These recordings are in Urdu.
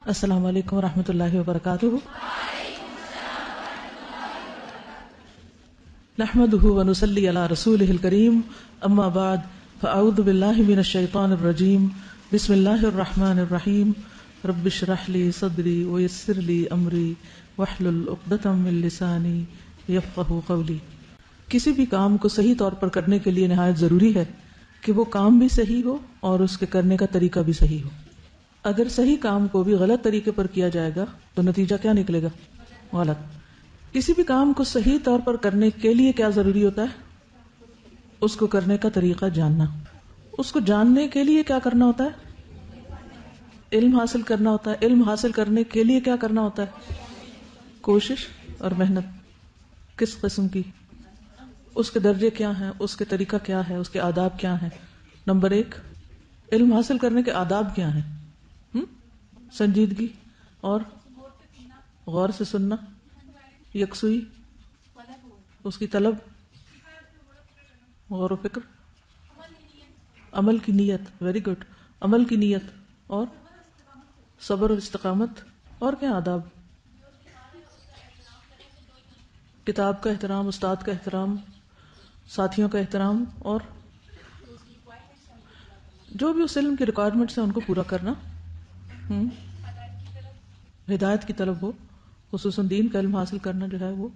السلام علیکم ورحمۃ اللہ وبرکاتہ. نحمده ونصلی علی رسولہ الکریم. اما بعد فاعوذ باللہ من الشیطان الرجیم. بسم اللہ الرحمن الرحیم. رب اشرح لی صدری ویسر لی امری واحلل عقدۃ من لسانی یفقہوا قولی. کسی بھی کام کو صحیح طور پر کرنے کے لیے نہایت ضروری ہے کہ وہ کام بھی صحیح ہو اور اس کے کرنے کا طریقہ بھی صحیح ہو. اگر صحیح کام کو بھی غلط طریقے پر کیا جائے گا تو نتیجہ کیا نکلے گا؟ غلط. کسی بھی کام کو صحیح طور پر کرنے کے لیے کیا ضروری ہوتا ہے؟ اس کو کرنے کا طریقہ جاننا. اس کو جاننے کے لیے کیا کرنا ہوتا ہے؟ علم حاصل کرنا ہوتا ہے. علم حاصل کرنے کے لیے کیا کرنا ہوتا ہے؟ کوشش اور محنت. کس قسم کی؟ اس کے درجے کیا ہیں، اس کے طریقہ کیا ہے، اس کے آداب کیا ہیں. نمبر 1، علم حاصل کرنے کے آداب کیا ہیں؟ سنجیدگی اور غور سے سننا، یکسوئی، اس کی طلب، غور و فکر، عمل کی نیت. Very good. عمل کی نیت اور صبر اور استقامت. اور کیا آداب؟ کتاب کا احترام، استاد کا احترام، ساتھیوں کا احترام، اور جو بھی اس علم کی ریکوائرمنٹس ہیں ان کو پورا کرنا. ہدایت کی طلب ہو، خصوصاً دین کا علم حاصل کرنا جو ہے وہ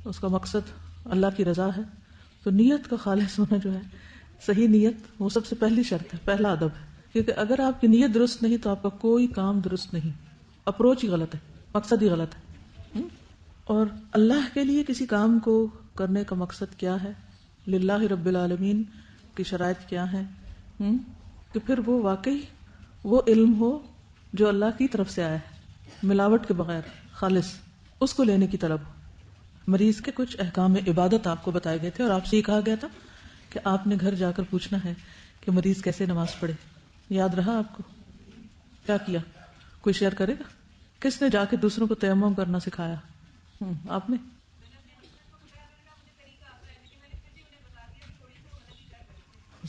اس کا مقصد اللہ کی رضا ہے. تو نیت کا خالص ہونا جو ہے، صحیح نیت، وہ سب سے پہلی شرط ہے، پہلا ادب ہے. کیونکہ اگر آپ کی نیت درست نہیں تو آپ کا کوئی کام درست نہیں. اپروچ ہی غلط ہے، مقصد ہی غلط ہے. اور اللہ کے لیے کسی کام کو کرنے کا مقصد کیا ہے، للہ رب العالمین کی شرائط کیا ہے، کہ پھر وہ واقعی وہ علم ہو جو اللہ کی طرف سے آیا ہے، ملاوٹ کے بغیر، خالص، اس کو لینے کی طلب. مریض کے کچھ احکام عبادت آپ کو بتائے گئے تھے اور آپ سے یہ کہا گیا تھا کہ آپ نے گھر جا کر پوچھنا ہے کہ مریض کیسے نماز پڑھے. یاد رہا آپ کو؟ کیا کیا؟ کوئی شیئر کرے گا؟ کس نے جا کے دوسروں کو تیمم کرنا سکھایا؟ آپ نے؟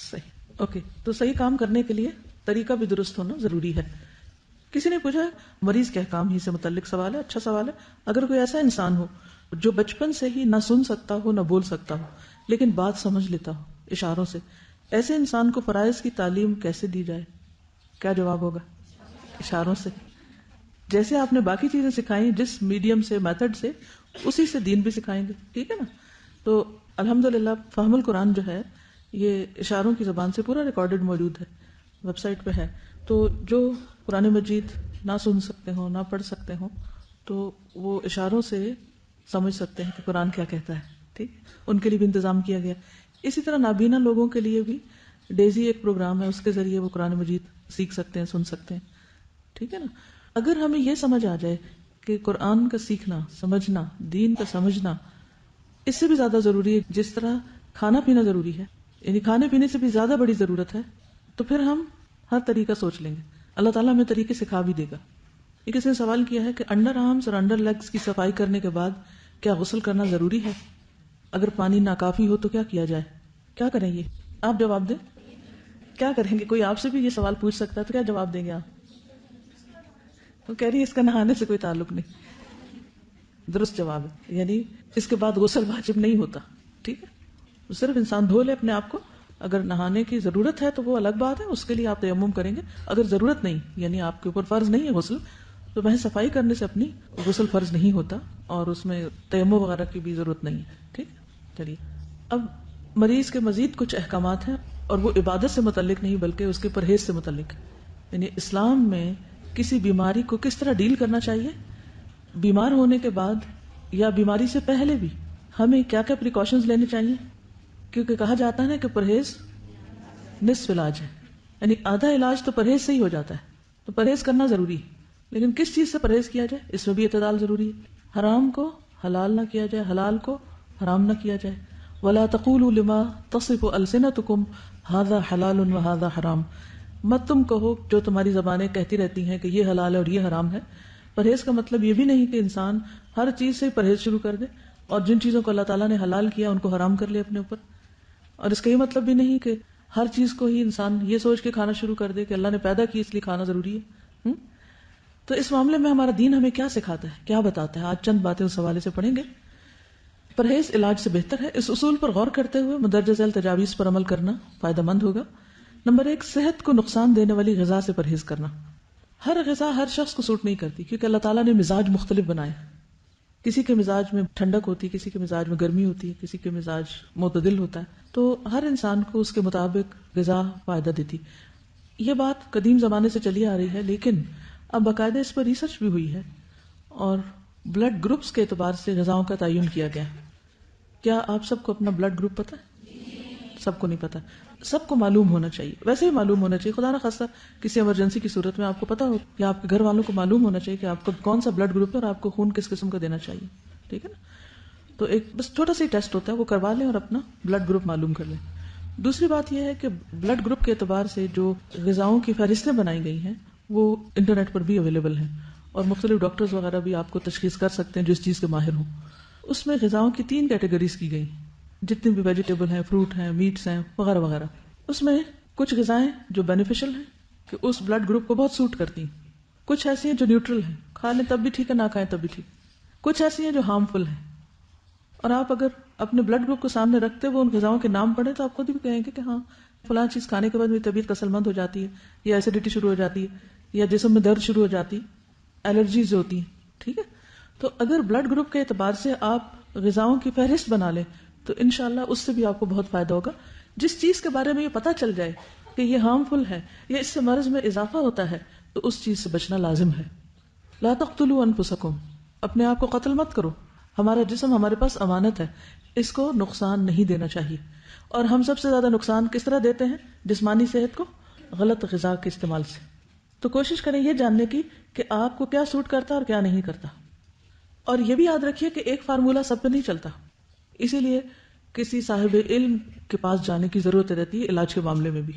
صحیح. اوکے. تو صحیح کام کرنے کے لیے طریقہ بھی درست ہونا ضروری ہے. کسی نے پوچھا مریض کے احکام ہی سے متعلق سوال ہے. اچھا سوال ہے. اگر کوئی ایسا انسان ہو جو بچپن سے ہی نہ سن سکتا ہو نہ بول سکتا ہو لیکن بات سمجھ لیتا ہو اشاروں سے، ایسے انسان کو فرائض کی تعلیم کیسے دی جائے؟ کیا جواب ہوگا؟ اشاروں سے. جیسے آپ نے باقی چیزیں سکھائیں جس میڈیم سے، میتھڈ سے، اسی سے دین بھی سکھائیں گے. ٹھیک ہے نا؟ تو الحمدللہ فہم القرآن جو ہے یہ اشاروں کی زبان سے پورا ریکارڈڈ موجود ہے، ویب سائٹ پہ ہے. تو جو قرآن مجید نہ سن سکتے ہوں، نہ پڑھ سکتے ہوں، تو وہ اشاروں سے سمجھ سکتے ہیں کہ قرآن کیا کہتا ہے. ٹھیک، ان کے لیے بھی انتظام کیا گیا. اسی طرح نابینا لوگوں کے لیے بھی ڈیزی ایک پروگرام ہے، اس کے ذریعے وہ قرآن مجید سیکھ سکتے ہیں، سن سکتے ہیں. ٹھیک ہے نا؟ اگر ہمیں یہ سمجھ آ جائے کہ قرآن کا سیکھنا، سمجھنا، دین کا سمجھنا اس سے بھی زیادہ ضروری ہے جس طرح کھانا پینا ضروری ہے، یعنی کھانے پینے سے بھی زیادہ بڑی ضرورت ہے، تو پھر ہم ہر طریقہ سوچ لیں گے. اللہ تعالیٰ ہمیں طریقے سکھا بھی دے گا. یہ کسی نے سوال کیا ہے کہ انڈر آرمز اور انڈر لیگز کی صفائی کرنے کے بعد کیا غسل کرنا ضروری ہے؟ اگر پانی ناکافی ہو تو کیا کیا جائے؟ کیا کریں؟ یہ آپ جواب دیں. کیا کریں گے؟ کوئی آپ سے بھی یہ سوال پوچھ سکتا ہے تو کیا جواب دیں گے آپ؟ تو کہہ رہی ہے اس کا نہانے سے کوئی تعلق نہیں. درست جواب ہے، یعنی اس کے بعد غسل واجب نہیں ہوتا. ٹھیک ہے، صرف انسان دھو لے اپنے آپ کو. اگر نہانے کی ضرورت ہے تو وہ الگ بات ہے، اس کے لیے آپ تیمم کریں گے. اگر ضرورت نہیں، یعنی آپ کے اوپر فرض نہیں ہے غسل، تو محض صفائی کرنے سے اپنی غسل فرض نہیں ہوتا اور اس میں تیمم وغیرہ کی بھی ضرورت نہیں ہے. ٹھیک. چلیے، اب مریض کے مزید کچھ احکامات ہیں اور وہ عبادت سے متعلق نہیں بلکہ اس کے پرہیز سے متعلق ہے. یعنی اسلام میں کسی بیماری کو کس طرح ڈیل کرنا چاہیے، بیمار ہونے کے بعد یا بیماری سے پہلے بھی ہمیں کیا کیا پریکاشنز لینے چاہیے. کیونکہ کہا جاتا ہے نا کہ پرہیز نصف علاج ہے، یعنی آدھا علاج تو پرہیز سے ہی ہو جاتا ہے. تو پرہیز کرنا ضروری ہے، لیکن کس چیز سے پرہیز کیا جائے اس میں بھی اعتدال ضروری ہے. حرام کو حلال نہ کیا جائے، حلال کو حرام نہ کیا جائے. وَلَا تَقُولُوا لِمَا تَصِفُ أَلْسِنَتُكُمْ هَذَا حَلَالٌ وَهَذَا حَرَامٌ. مت تم کہو جو تمہاری زبانیں کہتی رہتی ہیں کہ یہ حلال ہے اور یہ حرام ہے. پرہیز کا مطلب یہ بھی نہیں کہ انسان ہر چیز سے پرہیز شروع کر دے اور جن چیزوں کو اللہ تعالیٰ نے حلال کیا ان کو حرام کر لے اپنے اوپر. اور اس کا یہ مطلب بھی نہیں کہ ہر چیز کو ہی انسان یہ سوچ کے کھانا شروع کر دے کہ اللہ نے پیدا کی اس لیے کھانا ضروری ہے. تو اس معاملے میں ہمارا دین ہمیں کیا سکھاتا ہے، کیا بتاتا ہے، آج چند باتیں اس حوالے سے پڑھیں گے. پرہیز علاج سے بہتر ہے. اس اصول پر غور کرتے ہوئے مندرجہ ذیل تجاویز پر عمل کرنا فائدہ مند ہوگا. نمبر 1، صحت کو نقصان دینے والی غذا سے پرہیز کرنا. ہر غذا ہر شخص کو سوٹ نہیں کرتی، کیونکہ اللہ تعالیٰ نے مزاج مختلف بنائے. کسی کے مزاج میں ٹھنڈک ہوتی ہے، کسی کے مزاج میں گرمی ہوتی ہے، کسی کے مزاج معتدل ہوتا ہے. تو ہر انسان کو اس کے مطابق غذا فائدہ دیتی. یہ بات قدیم زمانے سے چلی آ رہی ہے، لیکن اب باقاعدہ اس پر ریسرچ بھی ہوئی ہے اور بلڈ گروپس کے اعتبار سے غذاؤں کا تعین کیا گیا. کیا آپ سب کو اپنا بلڈ گروپ پتہ ہے؟ سب کو نہیں پتا. سب کو معلوم ہونا چاہیے، ویسے ہی معلوم ہونا چاہیے. خدا نہ خاصہ کسی ایمرجنسی کی صورت میں آپ کو پتا ہو یا آپ کے گھر والوں کو معلوم ہونا چاہیے کہ آپ کو کون سا بلڈ گروپ ہے اور آپ کو خون کس قسم کا دینا چاہیے. ٹھیک ہے نا؟ تو ایک بس چھوٹا سا ٹیسٹ ہوتا ہے، وہ کروا لیں اور اپنا بلڈ گروپ معلوم کر لیں. دوسری بات یہ ہے کہ بلڈ گروپ کے اعتبار سے جو غذاؤں کی فہرستیں بنائی گئی ہیں وہ انٹرنیٹ پر بھی اویلیبل ہیں، اور مختلف ڈاکٹرز وغیرہ بھی آپ کو تشخیص کر سکتے ہیں جو اس چیز کے ماہر ہوں. اس میں غذاؤں کی 3 کیٹیگریز کی گئی، جتنے بھی ویجیٹیبل ہیں، فروٹ ہیں، میٹس ہیں وغیرہ وغیرہ. اس میں کچھ غذائیں جو بینیفیشل ہیں کہ اس بلڈ گروپ کو بہت سوٹ کرتی ہیں، کچھ ایسی ہیں جو نیوٹرل ہیں، کھا لیں تب بھی ٹھیک ہے، نہ کھائیں تب بھی ٹھیک. کچھ ایسی ہیں جو ہارمفل ہیں، اور آپ اگر اپنے بلڈ گروپ کو سامنے رکھتے ہوئے ان غذاؤں کے نام پڑھیں تو آپ خود بھی کہیں گے کہ ہاں فلاں چیز کھانے کے بعد میری طبیعت کسلمند ہو جاتی ہے، یا ایسیڈیٹی شروع ہو جاتی ہے، یا جسم میں درد شروع ہو جاتی، الرجیز ہوتی ہیں. ٹھیک ہے، تو اگر بلڈ گروپ کے اعتبار سے آپ غذاؤں کی فہرست بنا لیں تو انشاءاللہ اس سے بھی آپ کو بہت فائدہ ہوگا. جس چیز کے بارے میں یہ پتہ چل جائے کہ یہ ہارمفل ہے یا اس سے مرض میں اضافہ ہوتا ہے تو اس چیز سے بچنا لازم ہے. لا تقتلوا انفسکم، اپنے آپ کو قتل مت کرو. ہمارا جسم ہمارے پاس امانت ہے، اس کو نقصان نہیں دینا چاہیے. اور ہم سب سے زیادہ نقصان کس طرح دیتے ہیں جسمانی صحت کو؟ غلط غذا کے استعمال سے. تو کوشش کریں یہ جاننے کی کہ آپ کو کیا سوٹ کرتا اور کیا نہیں کرتا. اور یہ بھی یاد رکھیے کہ ایک فارمولہ سب پہ نہیں چلتا، اسی لیے کسی صاحب علم کے پاس جانے کی ضرورت رہتی ہے علاج کے معاملے میں بھی.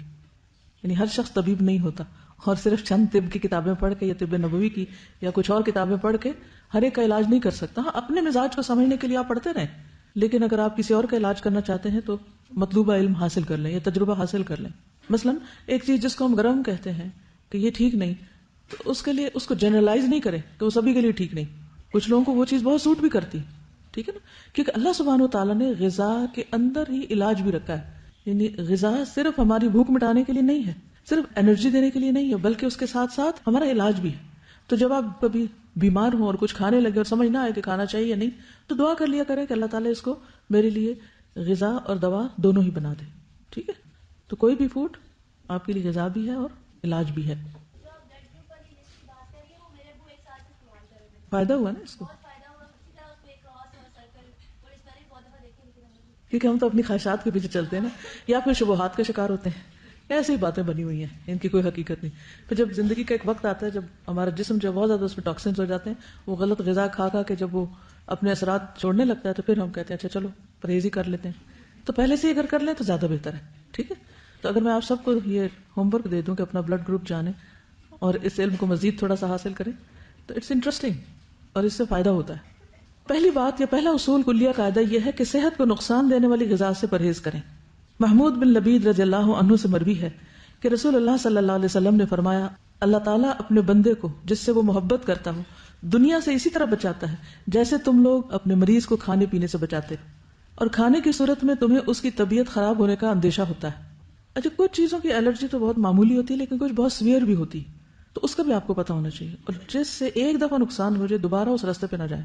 یعنی ہر شخص طبیب نہیں ہوتا، اور صرف چند طب کی کتابیں پڑھ کے یا طب نبوی کی یا کچھ اور کتابیں پڑھ کے ہر ایک کا علاج نہیں کر سکتا. ہاں، اپنے مزاج کو سمجھنے کے لیے آپ پڑھتے رہیں، لیکن اگر آپ کسی اور کا علاج کرنا چاہتے ہیں تو مطلوبہ علم حاصل کر لیں یا تجربہ حاصل کر لیں. مثلا ایک چیز جس کو ہم گرم کہتے ہیں کہ یہ ٹھیک نہیں، تو اس کے لیے اس کو جنرلائز نہیں کریں کہ وہ سبھی کے لیے ٹھیک نہیں. کچھ لوگوں کو وہ چیز بہت سوٹ بھی کرتی. ٹھیک ہے نا؟ کیونکہ اللہ سبحانہ و تعالیٰ نے غذا کے اندر ہی علاج بھی رکھا ہے. یعنی غذا صرف ہماری بھوک مٹانے کے لیے نہیں ہے، صرف انرجی دینے کے لیے نہیں ہے، بلکہ اس کے ساتھ ساتھ ہمارا علاج بھی ہے. تو جب آپ کبھی بیمار ہوں اور کچھ کھانے لگے اور سمجھ نہ آئے کہ کھانا چاہیے یا نہیں، تو دعا کر لیا کریں کہ اللہ تعالیٰ اس کو میرے لیے غذا اور دوا دونوں ہی بنا دے. ٹھیک ہے؟ تو کوئی بھی فوڈ آپ کے لیے غذا بھی ہے اور علاج بھی ہے. فائدہ ہوا نا اس کو، کیونکہ ہم تو اپنی خواہشات کے پیچھے چلتے ہیں نا، یا پھر شبہات کا شکار ہوتے ہیں. ایسی ہی باتیں بنی ہوئی ہیں، ان کی کوئی حقیقت نہیں. پھر جب زندگی کا ایک وقت آتا ہے جب ہمارا جسم جو بہت زیادہ اس میں ٹاکسنز ہو جاتے ہیں، وہ غلط غذا کھا کھا کے جب وہ اپنے اثرات چھوڑنے لگتا ہے تو پھر ہم کہتے ہیں اچھا چلو پرہیز ہی کر لیتے ہیں. تو پہلے سے ہی اگر کر لیں تو زیادہ بہتر ہے. ٹھیک ہے؟ تو اگر میں آپ سب کو یہ ہوم ورک دے دوں کہ اپنا بلڈ گروپ جانیں اور اس علم کو مزید تھوڑا سا حاصل کریں تو اٹس انٹرسٹنگ اور اس سے فائدہ ہوتا ہے. پہلی بات یا پہلا اصول کلیہ قاعدہ یہ ہے کہ صحت کو نقصان دینے والی غذا سے پرہیز کریں. محمود بن لبید رضی اللہ عنہ سے مروی ہے کہ رسول اللہ صلی اللہ علیہ وسلم نے فرمایا، اللہ تعالیٰ اپنے بندے کو جس سے وہ محبت کرتا ہو دنیا سے اسی طرح بچاتا ہے جیسے تم لوگ اپنے مریض کو کھانے پینے سے بچاتے ہو، اور کھانے کی صورت میں تمہیں اس کی طبیعت خراب ہونے کا اندیشہ ہوتا ہے. اچھا، کچھ چیزوں کی الرجی تو بہت معمولی ہوتی ہے لیکن کچھ بہت سویئر بھی ہوتی ہے، تو اس کا بھی آپ کو پتا ہونا چاہیے، اور جس سے ایک دفعہ نقصان ہو جائے دوبارہ اس راستے پہ نہ جائیں.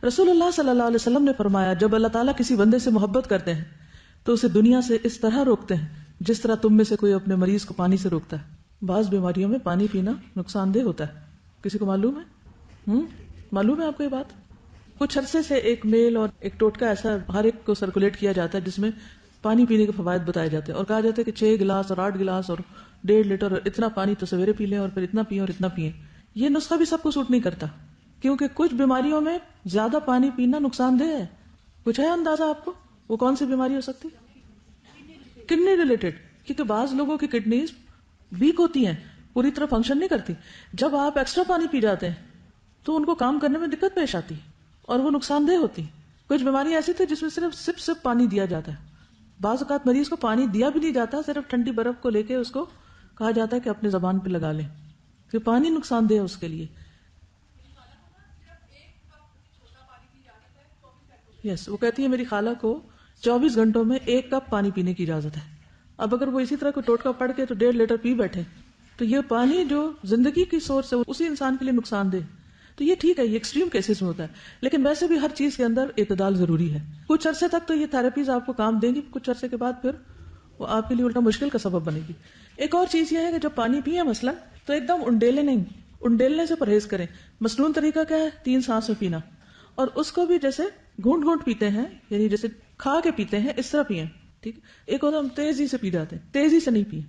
رسول اللہ صلی اللہ علیہ وسلم نے فرمایا، جب اللہ تعالیٰ کسی بندے سے محبت کرتے ہیں تو اسے دنیا سے اس طرح روکتے ہیں جس طرح تم میں سے کوئی اپنے مریض کو پانی سے روکتا ہے. بعض بیماریوں میں پانی پینا نقصان دہ ہوتا ہے، کسی کو معلوم ہے؟ معلوم ہے آپ کو یہ بات؟ کچھ عرصے سے ایک میل اور ایک ٹوٹکا ایسا ہر ایک کو سرکولیٹ کیا جاتا ہے جس میں پانی پینے کے فوائد بتائے جاتے ہیں، اور کہا جاتا ہے کہ 6 گلاس اور 8 گلاس اور 1.5 لیٹر اور اتنا پانی تو سویرے پی لیں اور پھر اتنا پئیں اور اتنا پئیں. یہ نسخہ بھی سب کو سوٹ نہیں کرتا، کیونکہ کچھ بیماریوں میں زیادہ پانی پینا نقصان دہ ہے. کچھ ہے اندازہ آپ کو وہ کون سی بیماری ہو سکتی؟ کڈنی ریلیٹڈ، کیونکہ بعض لوگوں کی کڈنیز ویک ہوتی ہیں، پوری طرح فنکشن نہیں کرتی. جب آپ ایکسٹرا پانی پی جاتے ہیں تو ان کو کام کرنے میں دقت پیش آتی ہے اور وہ نقصان دہ ہوتی. کچھ بیماری ایسی تھی جس میں صرف سپ سپ پانی دیا جاتا ہے. بعض اوقات مریض کو پانی دیا بھی نہیں جاتا، صرف ٹھنڈی برف کو لے کے اس کو کہا جاتا ہے کہ اپنے زبان پہ لگا لیں. کہ پانی نقصان دہ ہے اس کے لیے. یس وہ کہتی ہے میری خالہ کو 24 گھنٹوں میں 1 کپ پانی پینے کی اجازت ہے. اب اگر وہ اسی طرح کوئی ٹوٹکا پڑھ کے تو 1.5 لیٹر پی بیٹھے تو یہ پانی جو زندگی کی سورس ہے اسی انسان کے لیے نقصان دہ. تو یہ ٹھیک ہے, یہ ایکسٹریم کیسز میں ہوتا ہے, لیکن ویسے بھی ہر چیز کے اندر اعتدال ضروری ہے. کچھ عرصے تک تو یہ تھراپیز آپ کو کام دیں گی, کچھ عرصے کے بعد پھر وہ آپ کے لیے الٹا مشکل کا سبب بنے گی. ایک اور چیز یہ ہے کہ جب پانی پیے مثلا تو ایک دم انڈیلے نہیں, انڈیلنے سے پرہیز کریں. مسنون طریقہ کیا ہے؟ 3 سانس میں پینا, اور اس کو بھی جیسے گھونٹ گھونٹ پیتے ہیں, یعنی جیسے کھا کے پیتے ہیں اس طرح پیئیں. ٹھیک, ایک ہوتا ہم تیزی سے پی جاتے ہیں, تیزی سے نہیں پیئیں,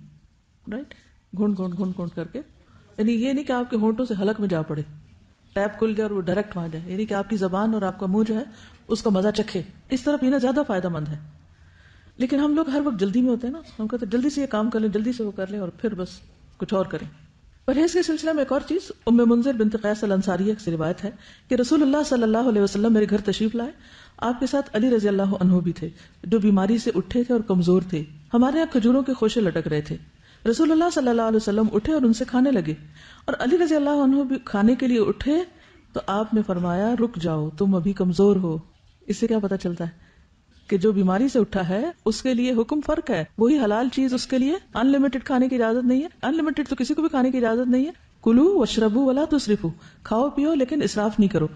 رائٹ, گھونٹ گھونٹ گھونٹ گھونٹ کر کے. یعنی یہ نہیں کہ آپ کے ہونٹوں سے حلق میں جا پڑے, ٹیپ کھل جائے اور وہ ڈائریکٹ وہاں جائے, یعنی کہ آپ کی زبان اور آپ کا منہ جو ہے اس کا مزہ چکھے. اس طرح پینا زیادہ فائدہ مند ہے. لیکن ہم لوگ ہر وقت جلدی میں ہوتے ہیں نا, ہم کہتے ہیں جلدی سے یہ کام کر لیں, جلدی سے وہ کر لیں, اور پھر بس کچھ اور کریں. پرہیز کے سلسلے میں ایک اور چیز, ام منذر بنت قیس الانصاریہ سے روایت ہے کہ رسول اللہ صلی اللہ علیہ وسلم میرے گھر تشریف لائے. آپ کے ساتھ علی رضی اللہ عنہ بھی تھے جو بیماری سے اٹھے تھے اور کمزور تھے. ہمارے یہاں کھجوروں کے خوشے لٹک رہے تھے. رسول اللہ صلی اللہ علیہ وسلم اٹھے اور ان سے کھانے لگے, اور علی رضی اللہ عنہ بھی کھانے کے لیے اٹھے تو آپ نے فرمایا رک جاؤ, تم ابھی کمزور ہو. اس سے کیا پتا چلتا ہے کہ جو بیماری سے اٹھا ہے اس کے لیے حکم فرق ہے. وہی حلال چیز اس کے لیے انلمیٹڈ کھانے کی اجازت نہیں ہے. انلمیٹڈ تو کسی کو بھی کھانے کی اجازت نہیں ہے. کلو واشربو ولا تسرفو, کھاؤ پیو لیکن اسراف نہیں کرو.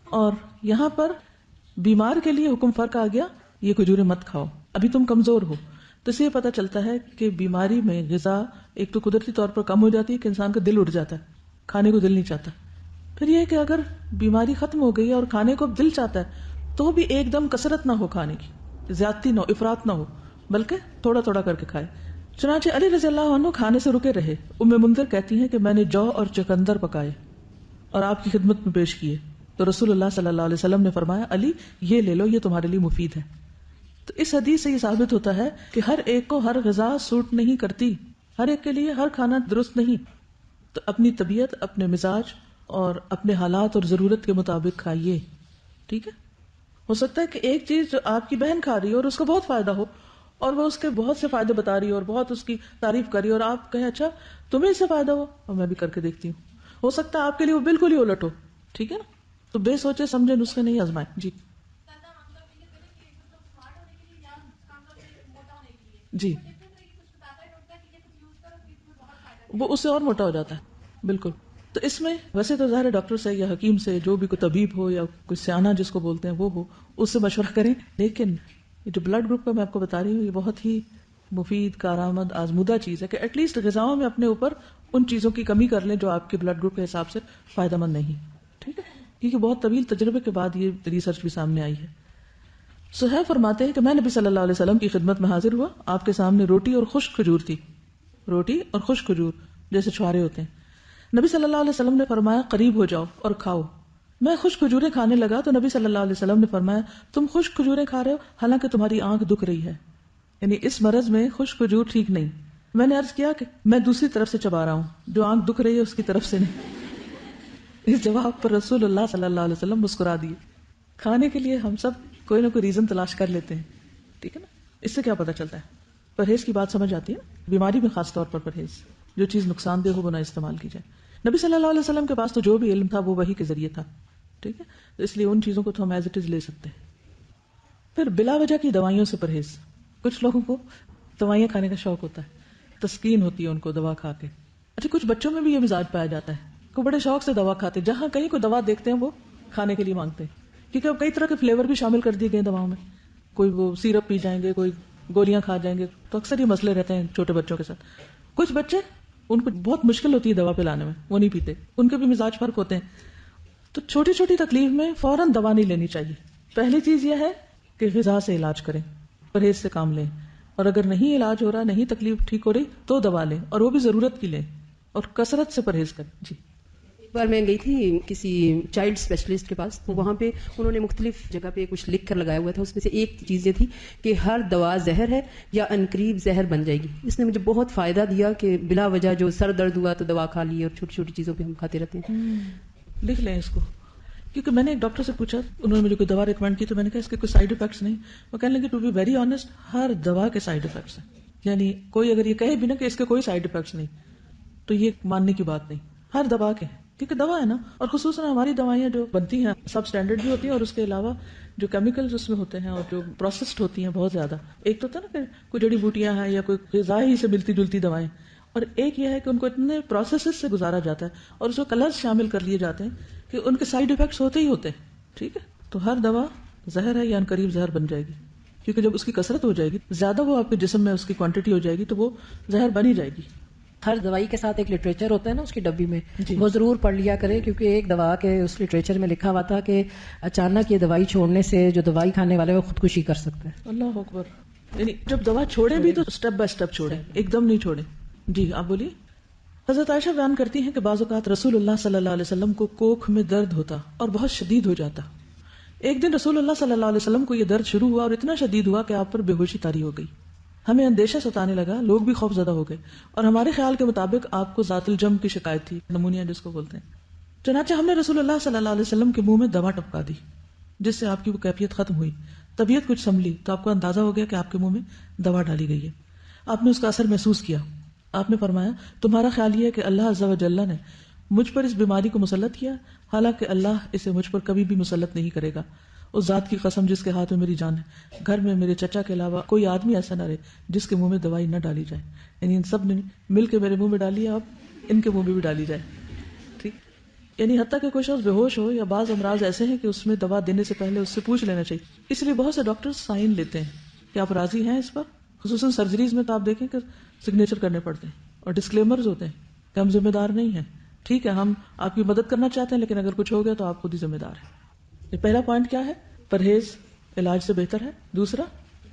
اور یہاں پر بیمار کے لیے حکم فرق آ گیا, یہ کھجوریں مت کھاؤ, ابھی تم کمزور ہو. تو اس سے یہ پتا چلتا ہے کہ بیماری میں غذا ایک تو قدرتی طور پر کم ہو جاتی ہے کہ انسان کا دل اٹھ جاتا ہے, کھانے کو دل نہیں چاہتا. پھر یہ کہ اگر بیماری ختم ہو گئی اور کھانے کو دل چاہتا ہے تو بھی ایک دم کثرت نہ ہو کھانے کی, زیادتی نہ ہو, افراط نہ ہو, بلکہ تھوڑا تھوڑا کر کے کھائے. چنانچہ علی رضی اللہ عنہ کھانے سے رکے رہے. ام منذر کہتی ہیں کہ میں نے جو اور چقندر پکائے اور آپ کی خدمت میں پیش کیے تو رسول اللہ صلی اللہ علیہ وسلم نے فرمایا علی یہ لے لو, یہ تمہارے لیے مفید ہے. تو اس حدیث سے یہ ثابت ہوتا ہے کہ ہر ایک کو ہر غذا سوٹ نہیں کرتی, ہر ایک کے لیے ہر کھانا درست نہیں. تو اپنی طبیعت, اپنے مزاج اور اپنے حالات اور ضرورت کے مطابق کھائیے. ٹھیک ہے, ہو سکتا ہے کہ ایک چیز جو آپ کی بہن کھا رہی ہو اور اس کو بہت فائدہ ہو اور وہ اس کے بہت سے فائدے بتا رہی ہو اور بہت اس کی تعریف کر رہی ہو, اور آپ کہیں اچھا تمہیں اس سے فائدہ ہو اور میں بھی کر کے دیکھتی ہوں. ہو سکتا ہے آپ کے لیے وہ بالکل ہی الٹ ہو. ٹھیک ہے نا, تو بے سوچے سمجھے نسخے نہیں آزمائیں. جی جی, وہ اس سے اور موٹا ہو جاتا ہے. بالکل. تو اس میں ویسے تو ظاہر ڈاکٹر سے یا حکیم سے, جو بھی کوئی طبیب ہو یا کوئی سیانہ جس کو بولتے ہیں وہ ہو, اس سے مشورہ کریں. لیکن یہ جو بلڈ گروپ کا میں آپ کو بتا رہی ہوں یہ بہت ہی مفید, کارآمد, آزمودہ چیز ہے کہ ایٹ لیسٹ غذاؤں میں اپنے اوپر ان چیزوں کی کمی کر لیں جو آپ کے بلڈ گروپ کے حساب سے فائدہ مند نہیں. ٹھیک ہے, کیونکہ بہت طویل تجربے کے بعد یہ ریسرچ بھی سامنے آئی ہے. صہیب فرماتے ہیں کہ میں نبی صلی اللہ علیہ وسلم کی خدمت میں حاضر ہوا. آپ کے سامنے روٹی اور خشک کھجور تھی, روٹی اور خشک کھجور جیسے چھوارے ہوتے ہیں. نبی صلی اللہ علیہ وسلم نے فرمایا قریب ہو جاؤ اور کھاؤ. میں خشک کھجوریں کھانے لگا تو نبی صلی اللہ علیہ وسلم نے فرمایا تم خشک کھجوریں کھا رہے ہو حالانکہ تمہاری آنکھ دکھ رہی ہے, یعنی اس مرض میں خشک کھجور ٹھیک نہیں. میں نے عرض کیا کہ میں دوسری طرف سے چبا رہا ہوں, جو آنکھ دکھ رہی ہے اس کی طرف سے نہیں. اس جواب پر رسول اللہ صلی اللہ علیہ وسلم مسکرا دیے. کھانے کے لیے ہم سب کوئی نہ کوئی ریزن تلاش کر لیتے ہیں. ٹھیک ہے نا, اس سے کیا پتا چلتا ہے پرہیز کی بات سمجھ آتی ہے نا, بیماری میں خاص طور پر پرہیز, جو چیز نقصان دہ ہو وہ نہ استعمال کی جائے. نبی صلی اللہ علیہ وسلم کے پاس تو جو بھی علم تھا وہ وحی کے ذریعے تھا. ٹھیک ہے, تو اس لیے ان چیزوں کو تو ہم ایز اٹ از لے سکتے ہیں. پھر بلا وجہ کی دوائیوں سے پرہیز. کچھ لوگوں کو دوائیاں کھانے کا شوق ہوتا ہے, تسکین ہوتی ہے ان کو دوا کھا کے. اچھا, کچھ بچوں میں بھی یہ مزاج پایا جاتا ہے کہ بڑے شوق سے دوا کھاتے ہیں, جہاں کہیں کوئی دوا دیکھتے ہیں وہ کھانے کے لیے مانگتے ہیں, کیونکہ اب کئی طرح کے فلیور بھی شامل کر دیے گئے دواؤں میں. کوئی وہ سیرپ پی جائیں گے, کوئی گولیاں کھا جائیں گے, تو اکثر یہ مسئلے رہتے ہیں چھوٹے بچوں کے ساتھ. کچھ بچے ان کو بہت مشکل ہوتی ہے دوا پلانے میں, وہ نہیں پیتے, ان کے بھی مزاج فرق ہوتے ہیں. تو چھوٹی چھوٹی تکلیف میں فوراً دوا نہیں لینی چاہیے. پہلی چیز یہ ہے کہ غذا سے علاج کریں, پرہیز سے کام لیں, اور اگر نہیں علاج ہو رہا, نہیں تکلیف ٹھیک ہو رہی تو دوا لیں, اور وہ بھی ضرورت کی لیں, اور کثرت سے پرہیز کریں. جی, ایک بار میں گئی تھی کسی چائلڈ اسپیشلسٹ کے پاس, تو وہاں پہ انہوں نے مختلف جگہ پہ کچھ لکھ کر لگایا ہوا تھا. اس میں سے ایک چیز یہ تھی کہ ہر دوا زہر ہے یا عنقریب زہر بن جائے گی. اس نے مجھے بہت فائدہ دیا کہ بلا وجہ جو سر درد ہوا تو دوا کھا لی, اور چھوٹی چھوٹی چیزوں پہ ہم کھاتے رہتے ہیں. لکھ لیں اس کو, کیونکہ میں نے ایک ڈاکٹر سے پوچھا, انہوں نے مجھے کوئی دوا ریکمینڈ کی, تو میں نے کہا اس کے کوئی سائیڈ افیکٹس نہیں. وہ کہنے لگے ٹو بی ویری آنےسٹ, ہر دوا کے سائیڈ افیکٹس ہیں. یعنی کوئی اگر یہ کہے بھی نا کہ اس کے کوئی سائیڈ افیکٹس نہیں, تو یہ ماننے کی بات نہیں. ہر دوا کے، کیونکہ دوا ہے نا، اور خصوصاً ہماری دوائیاں جو بنتی ہیں سب سٹینڈرڈ بھی ہوتی ہیں، اور اس کے علاوہ جو کیمیکلز اس میں ہوتے ہیں اور جو پروسیسڈ ہوتی ہیں بہت زیادہ. ایک تو ہوتا ہے نا کہ کوئی جڑی بوٹیاں ہیں یا کوئی غذا ہی سے ملتی جلتی دوائیں، اور ایک یہ ہے کہ ان کو اتنے پروسیسز سے گزارا جاتا ہے اور اس میں کلرز شامل کر لیے جاتے ہیں کہ ان کے سائیڈ ایفیکٹس ہوتے ہی ہوتے ہیں. ٹھیک ہے، تو ہر دوا زہر ہے یا قریب زہر بن جائے گی، کیونکہ جب اس کی کثرت ہو جائے گی، زیادہ وہ آپ کے جسم میں اس کی کوانٹٹی ہو جائے گی تو وہ زہر بن ہی جائے گی. ہر دوائی کے ساتھ ایک لٹریچر ہوتا ہے نا اس کی ڈبی میں، جی. وہ ضرور پڑھ لیا کرے، کیونکہ ایک دوا کے اس لٹریچر میں لکھا ہوا تھا کہ اچانک یہ دوائی چھوڑنے سے جو دوائی کھانے والا ہے وہ خودکشی کر سکتا ہے. اللہ اکبر. یعنی جب دوا چھوڑیں بھی تو اسٹیپ بائی اسٹیپ چھوڑیں، ایک دم نہیں چھوڑیں. جی آپ بولیے. حضرت عائشہ بیان کرتی ہیں کہ بعض اوقات رسول اللہ صلی اللہ علیہ وسلم کو کوکھ میں درد ہوتا اور بہت شدید ہو جاتا. ایک دن رسول اللہ صلی اللہ علیہ وسلم کو یہ درد شروع ہوا اور اتنا شدید ہوا کہ آپ پر بے ہوشی طاری ہو گئی. ہمیں اندیشہ ستانے لگا، لوگ بھی خوف زدہ ہو گئے، اور ہمارے خیال کے مطابق آپ کو ذات الجم کی شکایت تھی، نمونیا جس کو بولتے ہیں. چنانچہ ہم نے رسول اللہ صلی اللہ علیہ وسلم کے منہ میں دوا ٹپکا دی جس سے آپ کی وہ کیفیت ختم ہوئی. طبیعت کچھ سنبھلی تو آپ کو اندازہ ہو گیا کہ آپ کے منہ میں دوا ڈالی گئی ہے. آپ نے اس کا اثر محسوس کیا. آپ نے فرمایا تمہارا خیال یہ ہے کہ اللہ عز و جل نے مجھ پر اس بیماری کو مسلط کیا، حالانکہ اللہ اسے مجھ پر کبھی بھی مسلط نہیں کرے گا. اس ذات کی قسم جس کے ہاتھ میں میری جان ہے، گھر میں میرے چچا کے علاوہ کوئی آدمی ایسا نہ رہے جس کے منہ میں دوائی نہ ڈالی جائے. یعنی ان سب نے مل کے میرے منہ میں ڈالی ہے، اب ان کے منہ میں بھی ڈالی جائے. ٹھیک، یعنی حتیٰ کہ کوئی شخص بے ہوش ہو یا بعض امراض ایسے ہیں کہ اس میں دوا دینے سے پہلے اس سے پوچھ لینا چاہیے. اس لیے بہت سے ڈاکٹر سائن لیتے ہیں کہ آپ راضی ہیں اس پر. خصوصاً سرجریز میں تو آپ دیکھیں کہ سگنیچر کرنے پڑتے ہیں اور ڈسکلیمرز ہوتے ہیں کہ ہم ذمہ دار نہیں ہیں. ٹھیک ہے، ہم آپ کی مدد کرنا چاہتے ہیں، لیکن اگر کچھ ہو گیا تو آپ خود ہی ذمہ دار ہیں. یہ پہلا پوائنٹ کیا ہے؟ پرہیز علاج سے بہتر ہے. دوسرا،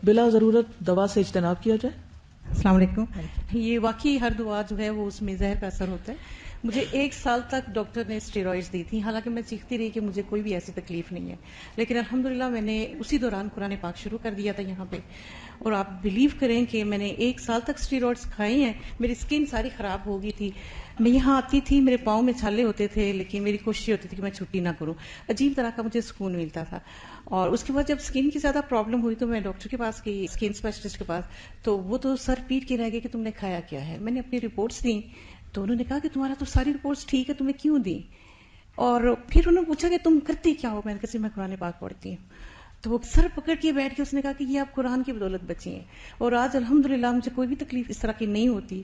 بلا ضرورت دوا سے اجتناب کیا جائے. السلام علیکم. یہ واقعی ہر دوا جو ہے وہ اس میں زہر کا اثر ہوتا ہے. مجھے 1 سال تک ڈاکٹر نے اسٹیرائڈز دی تھی، حالانکہ میں چیختی رہی کہ مجھے کوئی بھی ایسی تکلیف نہیں ہے، لیکن الحمدللہ میں نے اسی دوران قرآن پاک شروع کر دیا تھا یہاں پہ، اور آپ بلیو کریں کہ میں نے 1 سال تک اسٹیرائڈز کھائی ہیں. میری اسکن ساری خراب ہو گئی تھی. میں یہاں آتی تھی، میرے پاؤں میں چھالے ہوتے تھے، لیکن میری کوشش ہوتی تھی کہ میں چھٹی نہ کروں. عجیب طرح کا مجھے سکون ملتا تھا. اور اس کے بعد جب اسکن کی زیادہ پرابلم ہوئی تو میں ڈاکٹر کے پاس گئی، اسکن اسپیشلسٹ کے پاس. تو وہ تو سر پیٹ کے رہ گئے کہ تم نے کھایا کیا ہے. میں نے اپنی رپورٹس دی تو انہوں نے کہا کہ تمہارا تو ساری رپورٹس ٹھیک ہے، تمہیں کیوں دی؟ اور پھر انہوں نے پوچھا کہ تم کرتی کیا ہو؟ میں نے کہا میں قرآن پاک پڑھتی ہوں. تو وہ سر پکڑ کے بیٹھ کے اس نے کہا کہ یہ آپ قرآن کی بدولت بچی ہیں، اور آج الحمدللہ مجھے کوئی بھی تکلیف اس طرح کی نہیں ہوتی،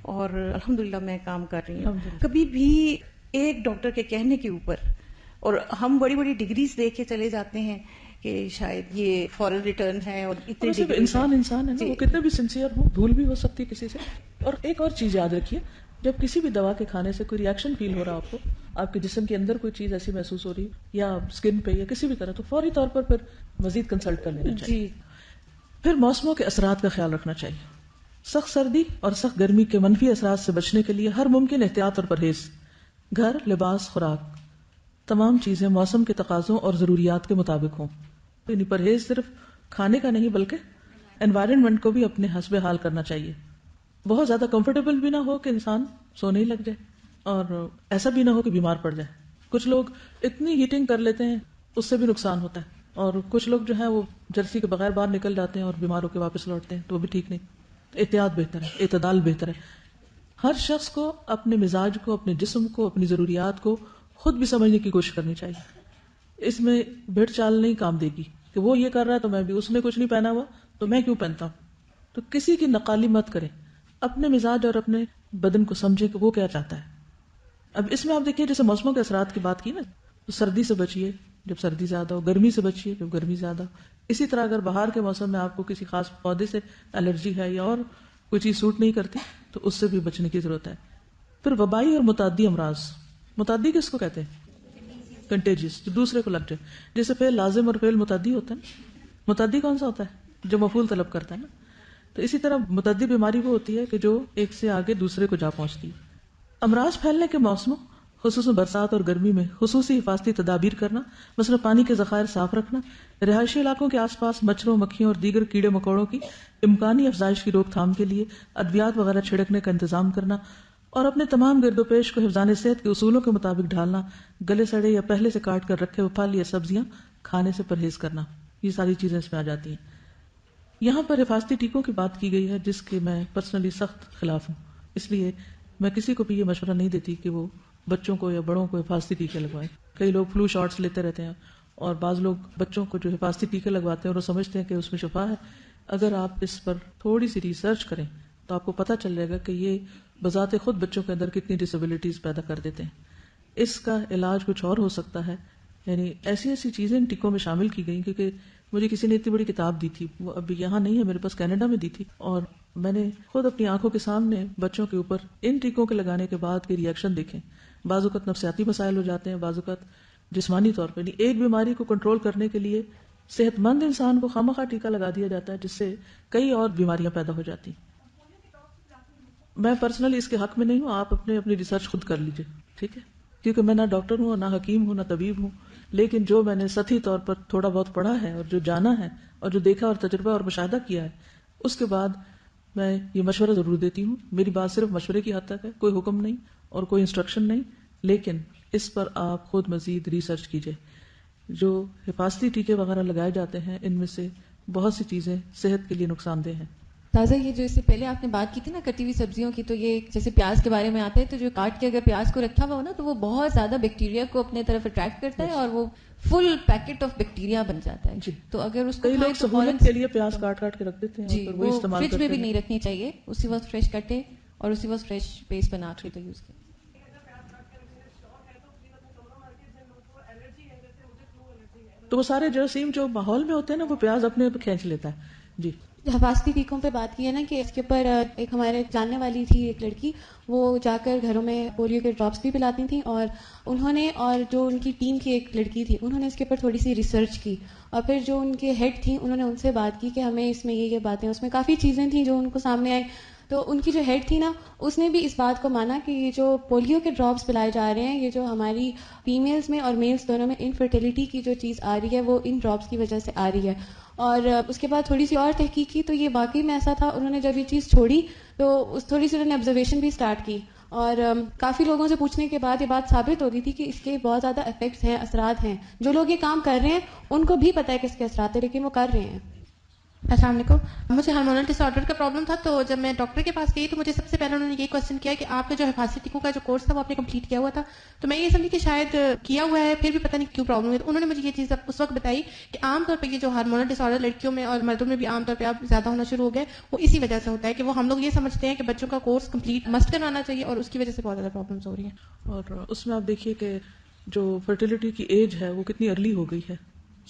اور الحمدللہ میں کام کر رہی ہوں. کبھی بھی ایک ڈاکٹر کے کہنے کے اوپر، اور ہم بڑی بڑی ڈگریز دے کے چلے جاتے ہیں کہ شاید یہ فورن ریٹرن ہے، اور اتنے انسان ہے نا، وہ کتنے بھی سنسیئر ہو، بھول بھی ہو سکتی کسی سے. اور ایک اور چیز یاد رکھیے، جب کسی بھی دوا کے کھانے سے کوئی ری ایکشن فیل ہو رہا آپ کو، آپ کے جسم کے اندر کوئی چیز ایسی محسوس ہو رہی یا اسکن پہ یا کسی بھی طرح، تو فوری طور پر پھر مزید کنسلٹ کر لینا چاہیے. پھر موسموں کے اثرات کا خیال رکھنا چاہیے. سخت سردی اور سخت گرمی کے منفی اثرات سے بچنے کے لیے ہر ممکن احتیاط اور پرہیز، گھر، لباس، خوراک، تمام چیزیں موسم کے تقاضوں اور ضروریات کے مطابق ہوں. یعنی پرہیز صرف کھانے کا نہیں بلکہ انوائرنمنٹ کو بھی اپنے حسب حال کرنا چاہیے. بہت زیادہ کمفرٹیبل بھی نہ ہو کہ انسان سونے ہی لگ جائے، اور ایسا بھی نہ ہو کہ بیمار پڑ جائے. کچھ لوگ اتنی ہیٹنگ کر لیتے ہیں اس سے بھی نقصان ہوتا ہے، اور کچھ لوگ جو ہیں وہ جرسی کے بغیر باہر نکل جاتے ہیں اور بیمار ہو کے واپس لوٹتے ہیں، تو وہ بھی ٹھیک نہیں. احتیاط بہتر ہے، اعتدال بہتر ہے. ہر شخص کو اپنے مزاج کو، اپنے جسم کو، اپنی ضروریات کو خود بھی سمجھنے کی کوشش کرنی چاہیے. اس میں بھیڑ چال نہیں کام دے گی کہ وہ یہ کر رہا ہے تو میں بھی، اس نے کچھ نہیں پہنا ہوا تو میں کیوں پہنتا ہوں. تو کسی کی نقالی مت کریں، اپنے مزاج اور اپنے بدن کو سمجھے کہ وہ کیا چاہتا ہے. اب اس میں آپ دیکھیے جیسے موسموں کے اثرات کی بات کی نا، تو سردی سے بچیے جب سردی زیادہ ہو، گرمی سے بچیے جب گرمی زیادہ ہو. اسی طرح اگر باہر کے موسم میں آپ کو کسی خاص پودے سے الرجی ہے یا اور کوئی چیز سوٹ نہیں کرتی تو اس سے بھی بچنے کی ضرورت ہے. پھر وبائی اور متعدی امراض، متعدی کس کو کہتے ہیں؟ کنٹیجیس، جو دوسرے کو لگ جائے. جیسے فعل لازم اور فعل متعدی ہوتا ہے. متعدی کون سا ہوتا ہے؟ جو مفعول طلب کرتا ہے نا. تو اسی طرح متعدی بیماری وہ ہوتی ہے کہ جو ایک سے آگے دوسرے کو جا پہنچتی ہے. امراض پھیلنے کے موسموں خصوصاً برسات اور گرمی میں خصوصی حفاظتی تدابیر کرنا، مثلا پانی کے ذخائر صاف رکھنا، رہائشی علاقوں کے آس پاس مچھروں، مکھیوں اور دیگر کیڑے مکوڑوں کی امکانی افزائش کی روک تھام کے لیے ادویات وغیرہ چھڑکنے کا انتظام کرنا، اور اپنے تمام گرد و پیش کو حفظان صحت کے اصولوں کے مطابق ڈھالنا. گلے سڑے یا پہلے سے کاٹ کر رکھے ہوئے پھل یا سبزیاں کھانے سے پرہیز کرنا. یہ ساری چیزیں اس میں آ جاتی ہیں. یہاں پر حفاظتی ٹیکوں کی بات کی گئی ہے جس کے میں پرسنلی سخت خلاف ہوں. اس لیے میں کسی کو بھی یہ مشورہ نہیں دیتی کہ وہ بچوں کو یا بڑوں کو حفاظتی ٹیکے لگوائیں. کئی لوگ فلو شاٹس لیتے رہتے ہیں اور بعض لوگ بچوں کو جو حفاظتی ٹیکے لگواتے ہیں اور وہ سمجھتے ہیں کہ اس میں شفا ہے. اگر آپ اس پر تھوڑی سی ریسرچ کریں تو آپ کو پتہ چل جائے گا کہ یہ بذات خود بچوں کے اندر کتنی ڈسیبلٹیز پیدا کر دیتے ہیں. اس کا علاج کچھ اور ہو سکتا ہے. یعنی ایسی ایسی چیزیں ان ٹیکوں میں شامل کی گئی کیونکہ مجھے کسی نے اتنی بڑی کتاب دی تھی, وہ ابھی یہاں نہیں ہے, میرے پاس کینیڈا میں دی تھی, اور میں نے خود اپنی آنکھوں کے سامنے بچوں کے اوپر ان ٹیکوں کے لگانے کے بعد کے ری ایکشن دیکھے. بعض اوقات نفسیاتی مسائل ہو جاتے ہیں, بعض اوقات جسمانی طور پر. ایک بیماری کو کنٹرول کرنے کے لیے صحت مند انسان کو خواہ ٹیکہ لگا دیا جاتا ہے جس سے کئی اور بیماریاں پیدا ہو جاتی. میں پرسنلی اس کے حق میں نہیں ہوں, آپ اپنی ریسرچ خود کر لیجئے, ٹھیک ہے, کیونکہ میں نہ ڈاکٹر ہوں, نہ حکیم ہوں, نہ طبیب ہوں, لیکن جو میں نے سطحی طور پر تھوڑا بہت پڑھا ہے اور جو جانا ہے اور جو دیکھا اور تجربہ اور مشاہدہ کیا ہے, اس کے بعد میں یہ مشورہ ضرور دیتی ہوں. میری بات صرف مشورے کی حد تک ہے, کوئی حکم نہیں اور کوئی انسٹرکشن نہیں, لیکن اس پر آپ خود مزید ریسرچ کیجئے. جو حفاظتی ٹیکے وغیرہ لگائے جاتے ہیں ان میں سے بہت سی چیزیں صحت کے لیے نقصان دہ ہیں. تازہ یہ جو اس سے پہلے آپ نے بات کی تھی نا کٹی ہوئی سبزیوں کی, تو یہ جیسے پیاز کے بارے میں آتا ہے, تو جو کاٹ کے اگر پیاز کو رکھا ہوا ہو نا تو وہ بہت زیادہ بیکٹیریا کو اپنے طرف اٹریکٹ کرتا ہے اور وہ فل پیکٹ آف بیکٹیریا بن جاتا ہے. جی. تو اگر اس کو کئی لوگ سہولت کے لیے پیاز کاٹ کے رکھ دیتے ہیں, جی, اور وہ استعمال فریج میں بھی نہیں رکھنی چاہیے, اسی وقت فریش کٹے اور اسی وقت فریش پیسٹ بنا کے تو یوز کریں. تو وہ سارے جراثیم جو ماحول میں ہوتے ہیں نا وہ پیاز اپنے کھینچ لیتا ہے. جی. حفاظتی ٹیکوں پہ بات کی ہے نا کہ اس کے اوپر ایک ہمارے جاننے والی تھی ایک لڑکی, وہ جا کر گھروں میں پولیو کے ڈراپس بھی پلاتی تھیں, اور انہوں نے, اور جو ان کی ٹیم کی ایک لڑکی تھی, انہوں نے اس کے اوپر تھوڑی سی ریسرچ کی, اور پھر جو ان کے ہیڈ تھیں انہوں نے ان سے بات کی کہ ہمیں اس میں یہ باتیں, اس میں کافی چیزیں تھیں جو ان کو سامنے آئی. تو ان کی جو ہیڈ تھی نا, اس نے بھی اس بات کو مانا کہ یہ جو پولیو کے ڈراپس پلائے جا رہے ہیں, یہ جو ہماری فیمیلز میں اور میلز دونوں میں انفرٹیلیٹی کی جو چیز آ رہی ہے وہ ان ڈراپس کی وجہ سے آ رہی ہے. اور اس کے بعد تھوڑی سی اور تحقیق کی تو یہ واقعی میں ایسا تھا. انہوں نے جب یہ چیز چھوڑی تو اس تھوڑی سی انہوں نے آبزرویشن بھی اسٹارٹ کی, اور کافی لوگوں سے پوچھنے کے بعد یہ بات ثابت ہو رہی تھی کہ اس کے بہت زیادہ افیکٹس ہیں, اثرات ہیں. جو لوگ یہ کام کر رہے ہیں ان کو بھی پتہ ہے کہ اس کے اثرات ہیں, لیکن وہ کر رہے ہیں. السلام علیکم. مجھے ہارمونل ڈس آرڈر کا پرابلم تھا, تو جب میں ڈاکٹر کے پاس گئی تو مجھے سب سے پہلے انہوں نے یہ کوشچن کیا کہ آپ کا جو حفاظتی ٹیکوں کا جو کورس تھا وہ آپ نے کمپلیٹ کیا ہوا تھا. تو میں یہ سمجھی کہ شاید کیا ہوا ہے, پھر بھی پتہ نہیں کیوں پرابلم ہوئی. انہوں نے مجھے یہ چیز اس وقت بتائی کہ عام طور پہ یہ جو ہارمونل ڈس آرڈر لڑکیوں میں اور مردوں میں بھی عام طور پہ اب زیادہ ہونا شروع ہو گئے, وہ اسی وجہ سے ہوتا ہے کہ وہ ہم لوگ یہ سمجھتے ہیں کہ بچوں کا کورس کمپلیٹ مسٹ کروانا چاہیے, اور اس کی وجہ سے بہت زیادہ پرابلمس ہو رہی ہیں. اور اس میں آپ دیکھیے کہ جو فرٹیلیٹی کی ایج ہے وہ کتنی ارلی ہو گئی ہے.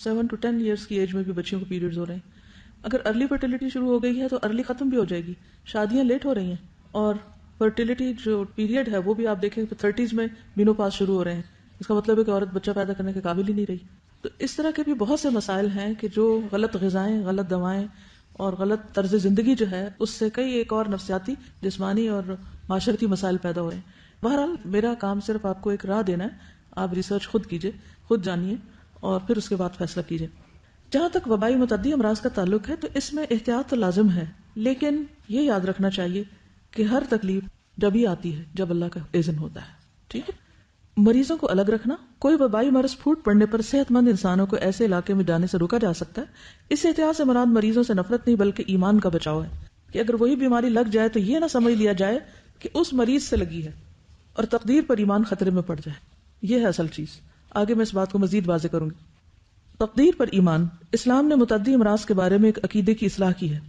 7 to 10 ایئرس کی ایج میں بھی بچیوں کو پیریڈز ہو رہے ہیں. اگر ارلی فرٹیلیٹی شروع ہو گئی ہے تو ارلی ختم بھی ہو جائے گی. شادیاں لیٹ ہو رہی ہیں, اور فرٹیلیٹی جو پیریڈ ہے وہ بھی آپ دیکھیں کہ 30s میں مینوپاز شروع ہو رہے ہیں. اس کا مطلب ہے کہ عورت بچہ پیدا کرنے کے قابل ہی نہیں رہی. تو اس طرح کے بھی بہت سے مسائل ہیں کہ جو غلط غذائیں, غلط دوائیں اور غلط طرز زندگی جو ہے اس سے کئی ایک اور نفسیاتی, جسمانی اور معاشرتی مسائل پیدا ہو رہے ہیں. بہرحال میرا کام صرف آپ کو ایک راہ دینا ہے. آپ ریسرچ خود کیجئے, خود جانیے, اور پھر اس کے بعد فیصلہ کیجئے. جہاں تک وبائی متعدی امراض کا تعلق ہے تو اس میں احتیاط تو لازم ہے, لیکن یہ یاد رکھنا چاہیے کہ ہر تکلیف جب ہی آتی ہے جب اللہ کا اذن ہوتا ہے. ٹھیک ہے. مریضوں کو الگ رکھنا. کوئی وبائی مرض پھوٹ پڑنے پر صحت مند انسانوں کو ایسے علاقے میں جانے سے روکا جا سکتا ہے. اس احتیاط سے مراد مریضوں سے نفرت نہیں بلکہ ایمان کا بچاؤ ہے, کہ اگر وہی بیماری لگ جائے تو یہ نہ سمجھ لیا جائے کہ اس مریض سے لگی ہے اور تقدیر پر ایمان خطرے میں پڑ جائے. یہ ہے اصل چیز. آگے میں اس بات کو مزید واضح کروں گی. تقدیر پر ایمان. اسلام نے متعدی امراض کے بارے میں ایک عقیدے کی اصلاح کی ہے.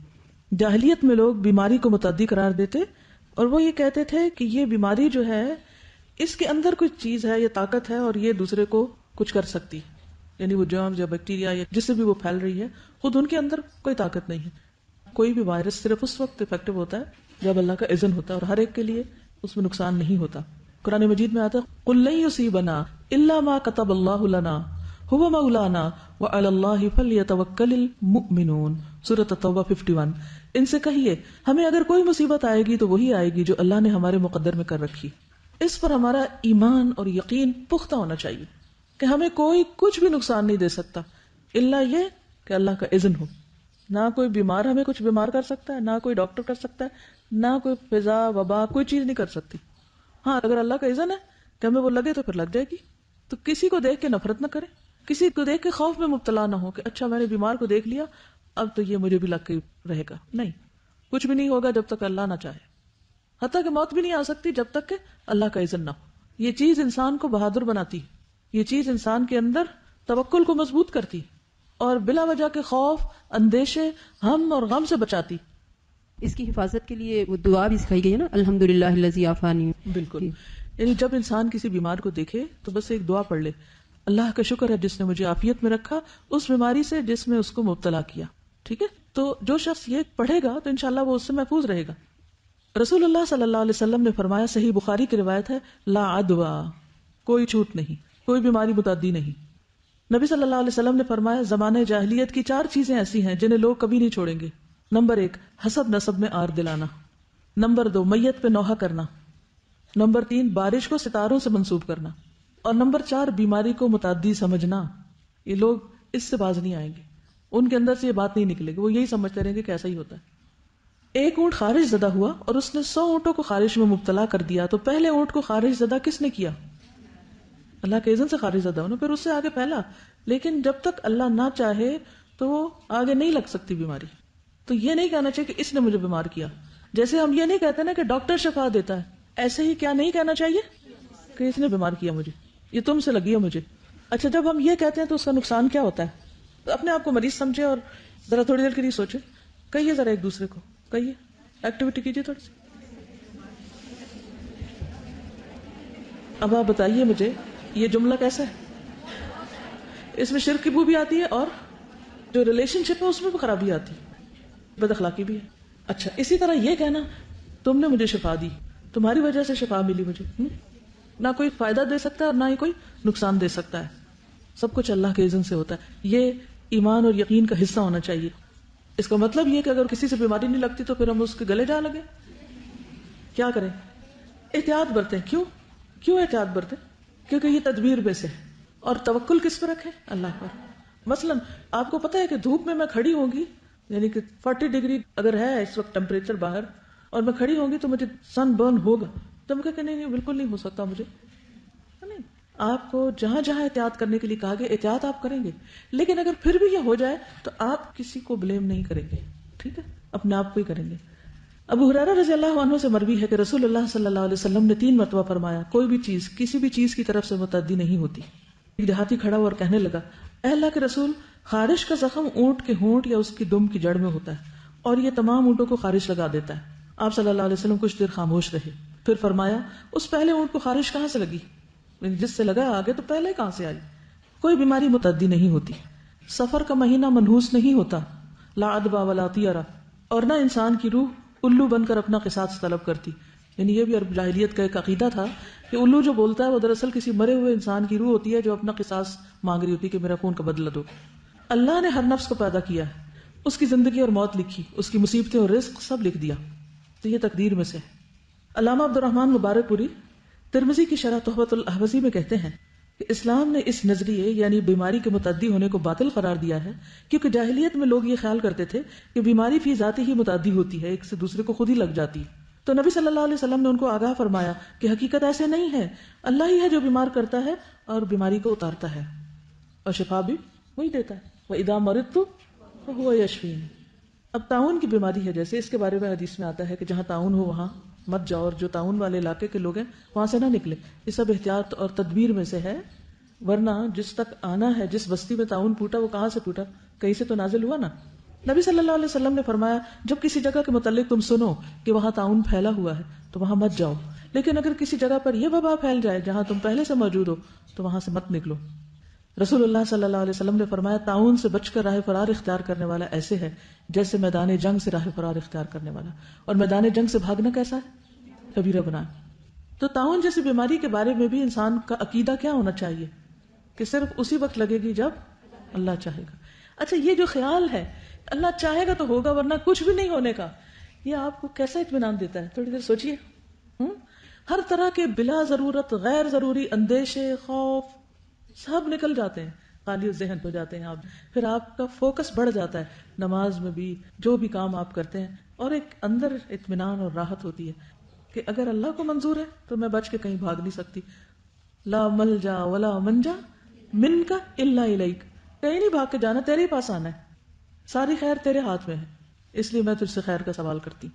جاہلیت میں لوگ بیماری کو متعدی قرار دیتے اور وہ یہ کہتے تھے کہ یہ بیماری جو ہے اس کے اندر کچھ چیز ہے, یہ طاقت ہے اور یہ دوسرے کو کچھ کر سکتی ہے. یعنی وہ جرمز یا بیکٹیریا یا جس سے بھی وہ پھیل رہی ہے خود ان کے اندر کوئی طاقت نہیں ہے. کوئی بھی وائرس صرف اس وقت افیکٹو ہوتا ہے جب اللہ کا اذن ہوتا ہے, اور ہر ایک کے لیے اس میں نقصان نہیں ہوتا. قرآن مجید میں آتا ہے قُلْ لَن يُصِيبَنَا إِلَّا مَا كَتَبَ اللَّهُ لَنَا هُوَ مَوْلَانَا وَعَلَى اللَّهِ فَلْيَتَوَكَّلِ الْمُؤْمِنُونَ. سورۃ التوبہ 51. ان سے کہیے ہمیں اگر کوئی مصیبت آئے گی تو وہی آئے گی جو اللہ نے ہمارے مقدر میں کر رکھی. اس پر ہمارا ایمان اور یقین پختہ ہونا چاہیے کہ ہمیں کوئی کچھ بھی نقصان نہیں دے سکتا الا یہ کہ اللہ کا اذن ہو. نہ کوئی بیمار ہمیں کچھ بیمار کر سکتا ہے, نہ کوئی ڈاکٹر کر سکتا ہے, نہ کوئی فضا وبا کوئی چیز نہیں کر سکتی. ہاں اگر اللہ کا اذن ہے کہ ہمیں وہ لگے تو پھر لگ جائے گی. تو کسی کو دیکھ کے نفرت نہ کرے, کسی کو دیکھ کے خوف میں مبتلا نہ ہو کہ اچھا میں نے بیمار کو دیکھ لیا اب تو یہ مجھے بھی لگ کے رہے گا. نہیں, کچھ بھی نہیں ہوگا جب تک اللہ نہ چاہے. حتیٰ کہ موت بھی نہیں آ سکتی جب تک کہ اللہ کا اذن نہ ہو. یہ چیز انسان کو بہادر بناتی، یہ چیز انسان کے اندر توکل کو مضبوط کرتی اور بلا وجہ کے خوف، اندیشے، ہم اور غم سے بچاتی. اس کی حفاظت کے لیے وہ دعا بھی سکھائی گئی ہے نا، الحمدللہ الذی عافانی. بالکل. یعنی جب انسان کسی بیمار کو دیکھے تو بس ایک دعا پڑھ لے، اللہ کا شکر ہے جس نے مجھے عافیت میں رکھا اس بیماری سے جس میں اس کو مبتلا کیا. ٹھیک ہے، تو جو شخص یہ پڑھے گا تو انشاءاللہ وہ اس سے محفوظ رہے گا. رسول اللہ صلی اللہ علیہ وسلم نے فرمایا، صحیح بخاری کی روایت ہے، لا عدوا، کوئی چھوٹ نہیں، کوئی بیماری متعدی نہیں. نبی صلی اللہ علیہ وسلم نے فرمایا، زمانے جاہلیت کی 4 چیزیں ایسی ہیں جنہیں لوگ کبھی نہیں چھوڑیں گے. نمبر 1، حسب نسب میں آر دلانا. نمبر 2، میت پہ نوحہ کرنا. نمبر 3، بارش کو ستاروں سے منسوب کرنا. اور نمبر 4، بیماری کو متعدی سمجھنا. یہ لوگ اس سے باز نہیں آئیں گے، ان کے اندر سے یہ بات نہیں نکلے گی، وہ یہی سمجھتے رہیں گے کہ ایسا ہی ہوتا ہے. ایک اونٹ خارش زدہ ہوا اور اس نے 100 اونٹوں کو خارش میں مبتلا کر دیا، تو پہلے اونٹ کو خارش زدہ کس نے کیا؟ اللہ کے اذن سے خارش زدہ ہونا، پھر اس سے آگے پھیلا. لیکن جب تک اللہ نہ چاہے تو وہ آگے نہیں لگ سکتی بیماری. تو یہ نہیں کہنا چاہیے کہ اس نے مجھے بیمار کیا. جیسے ہم یہ نہیں کہتے نا کہ ڈاکٹر شفا دیتا ہے، ایسے ہی کیا نہیں کہنا چاہیے کہ اس نے بیمار کیا مجھے، یہ تم سے لگی ہے مجھے. اچھا، جب ہم یہ کہتے ہیں تو اس کا نقصان کیا ہوتا ہے؟ تو اپنے آپ کو مریض سمجھے اور ذرا تھوڑی دیر کے لیے سوچے. کہیے ذرا ایک دوسرے کو، کہیے، ایکٹیویٹی کیجیے تھوڑی سی. اب آپ بتائیے مجھے یہ جملہ کیسا ہے؟ اس میں شرک کی بو بھی آتی ہے اور جو ریلیشن شپ ہے اس میں بھی خرابی آتی ہے، بد اخلاقی بھی ہے. اچھا، اسی طرح یہ کہنا، تم نے مجھے شفا دی، تمہاری وجہ سے شفا ملی مجھے. نہ کوئی فائدہ دے سکتا ہے اور نہ ہی کوئی نقصان دے سکتا ہے، سب کچھ اللہ کے اذن سے ہوتا ہے. یہ ایمان اور یقین کا حصہ ہونا چاہیے. اس کا مطلب یہ کہ اگر کسی سے بیماری نہیں لگتی تو پھر ہم اس کے گلے جا لگے. کیا کریں؟ احتیاط برتیں. کیوں احتیاط برتیں؟ کیونکہ یہ تدبیر میں سے ہے. اور توکل کس پہ رکھیں؟ اللہ پر. مثلا آپ کو پتا ہے کہ دھوپ میں کھڑی ہوں گی، یعنی کہ 40 ڈگری اگر ہے اس وقت ٹیمپریچر باہر، اور میں کھڑی ہوں گی تو مجھے سن برن ہوگا، تو میں کہ نہیں بالکل نہیں ہو سکتا مجھے. نہیں، آپ کو جہاں جہاں احتیاط کرنے کے لیے کہا گیا احتیاط آپ کریں گے، لیکن اگر پھر بھی یہ ہو جائے تو آپ کسی کو بلیم نہیں کریں گے. ٹھیک ہے، اپنے آپ کو ہی کریں گے. ابو ہریرہ رضی اللہ عنہ سے مروی ہے کہ رسول اللہ صلی اللہ علیہ وسلم نے 3 مرتبہ فرمایا، کوئی بھی چیز کسی بھی چیز کی طرف سے متعدی نہیں ہوتی. ایک دیہاتی کھڑا ہوا اور کہنے لگا، اے اللہ کے رسول، خارش کا زخم اونٹ کے ہونٹ یا اس کی دم کی جڑ میں ہوتا ہے اور یہ تمام اونٹوں کو خارش لگا دیتا ہے. آپ صلی اللہ علیہ وسلم کچھ دیر خاموش رہے، پھر فرمایا، اس پہلے اونٹ کو خارش کہاں سے لگی؟ جس سے لگا آگے تو پہلے کہاں سے آئی؟ کوئی بیماری متعدی نہیں ہوتی. سفر کا مہینہ منحوس نہیں ہوتا، لا عدوى ولا طیرہ، اور نہ انسان کی روح الو بن کر اپنا قصاص طلب کرتی. یعنی یہ بھی عرب جاہلیت کا ایک عقیدہ تھا کہ الو جو بولتا ہے وہ دراصل کسی مرے ہوئے انسان کی روح ہوتی ہے جو اپنا قصاص مانگ رہی ہوتی ہے کہ میرا خون کا بدلہ دو. اللہ نے ہر نفس کو پیدا کیا ہے، اس کی زندگی اور موت لکھی، اس کی مصیبتیں اور رزق سب لکھ دیا، تو یہ تقدیر میں سے ہے. علامہ عبد الرحمن مبارک پوری ترمذی کی شرح تحفۃ الاحوذی میں کہتے ہیں کہ اسلام نے اس نظریے یعنی بیماری کے متعدی ہونے کو باطل قرار دیا ہے، کیونکہ جاہلیت میں لوگ یہ خیال کرتے تھے کہ بیماری فی ذاتی ہی متعدی ہوتی ہے، ایک سے دوسرے کو خود ہی لگ جاتی ہے. تو نبی صلی اللہ علیہ وسلم نے ان کو آگاہ فرمایا کہ حقیقت ایسے نہیں ہے، اللہ ہی ہے جو بیمار کرتا ہے اور بیماری کو اتارتا ہے، اور شفا بھی وہی دیتا ہے. وَإِذَا مَرِضْتُ فَهُوَ يَشْفِينِ. اب طاعون کی بیماری ہے، جیسے اس کے بارے میں حدیث میں آتا ہے کہ جہاں طاعون ہو وہاں مت جاؤ، اور جو طاعون والے علاقے کے لوگ ہیں وہاں سے نہ نکلے. یہ سب احتیاط اور تدبیر میں سے ہے، ورنہ جس تک آنا ہے، جس بستی میں طاعون پھوٹا وہ کہاں سے پھوٹا؟ کہیں سے تو نازل ہوا نا. نبی صلی اللہ علیہ وسلم نے فرمایا، جب کسی جگہ کے متعلق تم سنو کہ وہاں طاعون پھیلا ہوا ہے تو وہاں مت جاؤ، لیکن اگر کسی جگہ پر یہ وبا پھیل جائے جہاں تم پہلے سے موجود ہو تو وہاں سے مت نکلو. رسول اللہ صلی اللہ علیہ وسلم نے فرمایا، طاعون سے بچ کر راہ فرار اختیار کرنے والا ایسے ہے جیسے میدان جنگ سے راہ فرار اختیار کرنے والا. اور میدان جنگ سے بھاگنا کیسا ہے؟ کبیرہ گناہ. تو طاعون جیسی بیماری کے بارے میں بھی انسان کا عقیدہ کیا ہونا چاہیے کہ صرف اسی وقت لگے گی جب اللہ چاہے گا. اچھا، یہ جو خیال ہے اللہ چاہے گا تو ہوگا ورنہ کچھ بھی نہیں ہونے کا، یہ آپ کو کیسا اطمینان دیتا ہے؟ تھوڑی دیر سوچئے. ہر طرح کے بلا ضرورت غیر ضروری اندیشے، خوف سب نکل جاتے ہیں، خالی ذہن ہو جاتے ہیں. آپ پھر آپ کا فوکس بڑھ جاتا ہے نماز میں بھی، جو بھی کام آپ کرتے ہیں، اور ایک اندر اطمینان اور راحت ہوتی ہے کہ اگر اللہ کو منظور ہے تو میں بچ کے کہیں بھاگ نہیں سکتی. لا ملجا ولا منجا منک الا الیک. کہیں نہیں بھاگ کے جانا، تیرے ہی پاس آنا ہے، ساری خیر تیرے ہاتھ میں ہے، اس لیے میں تجھ سے خیر کا سوال کرتی.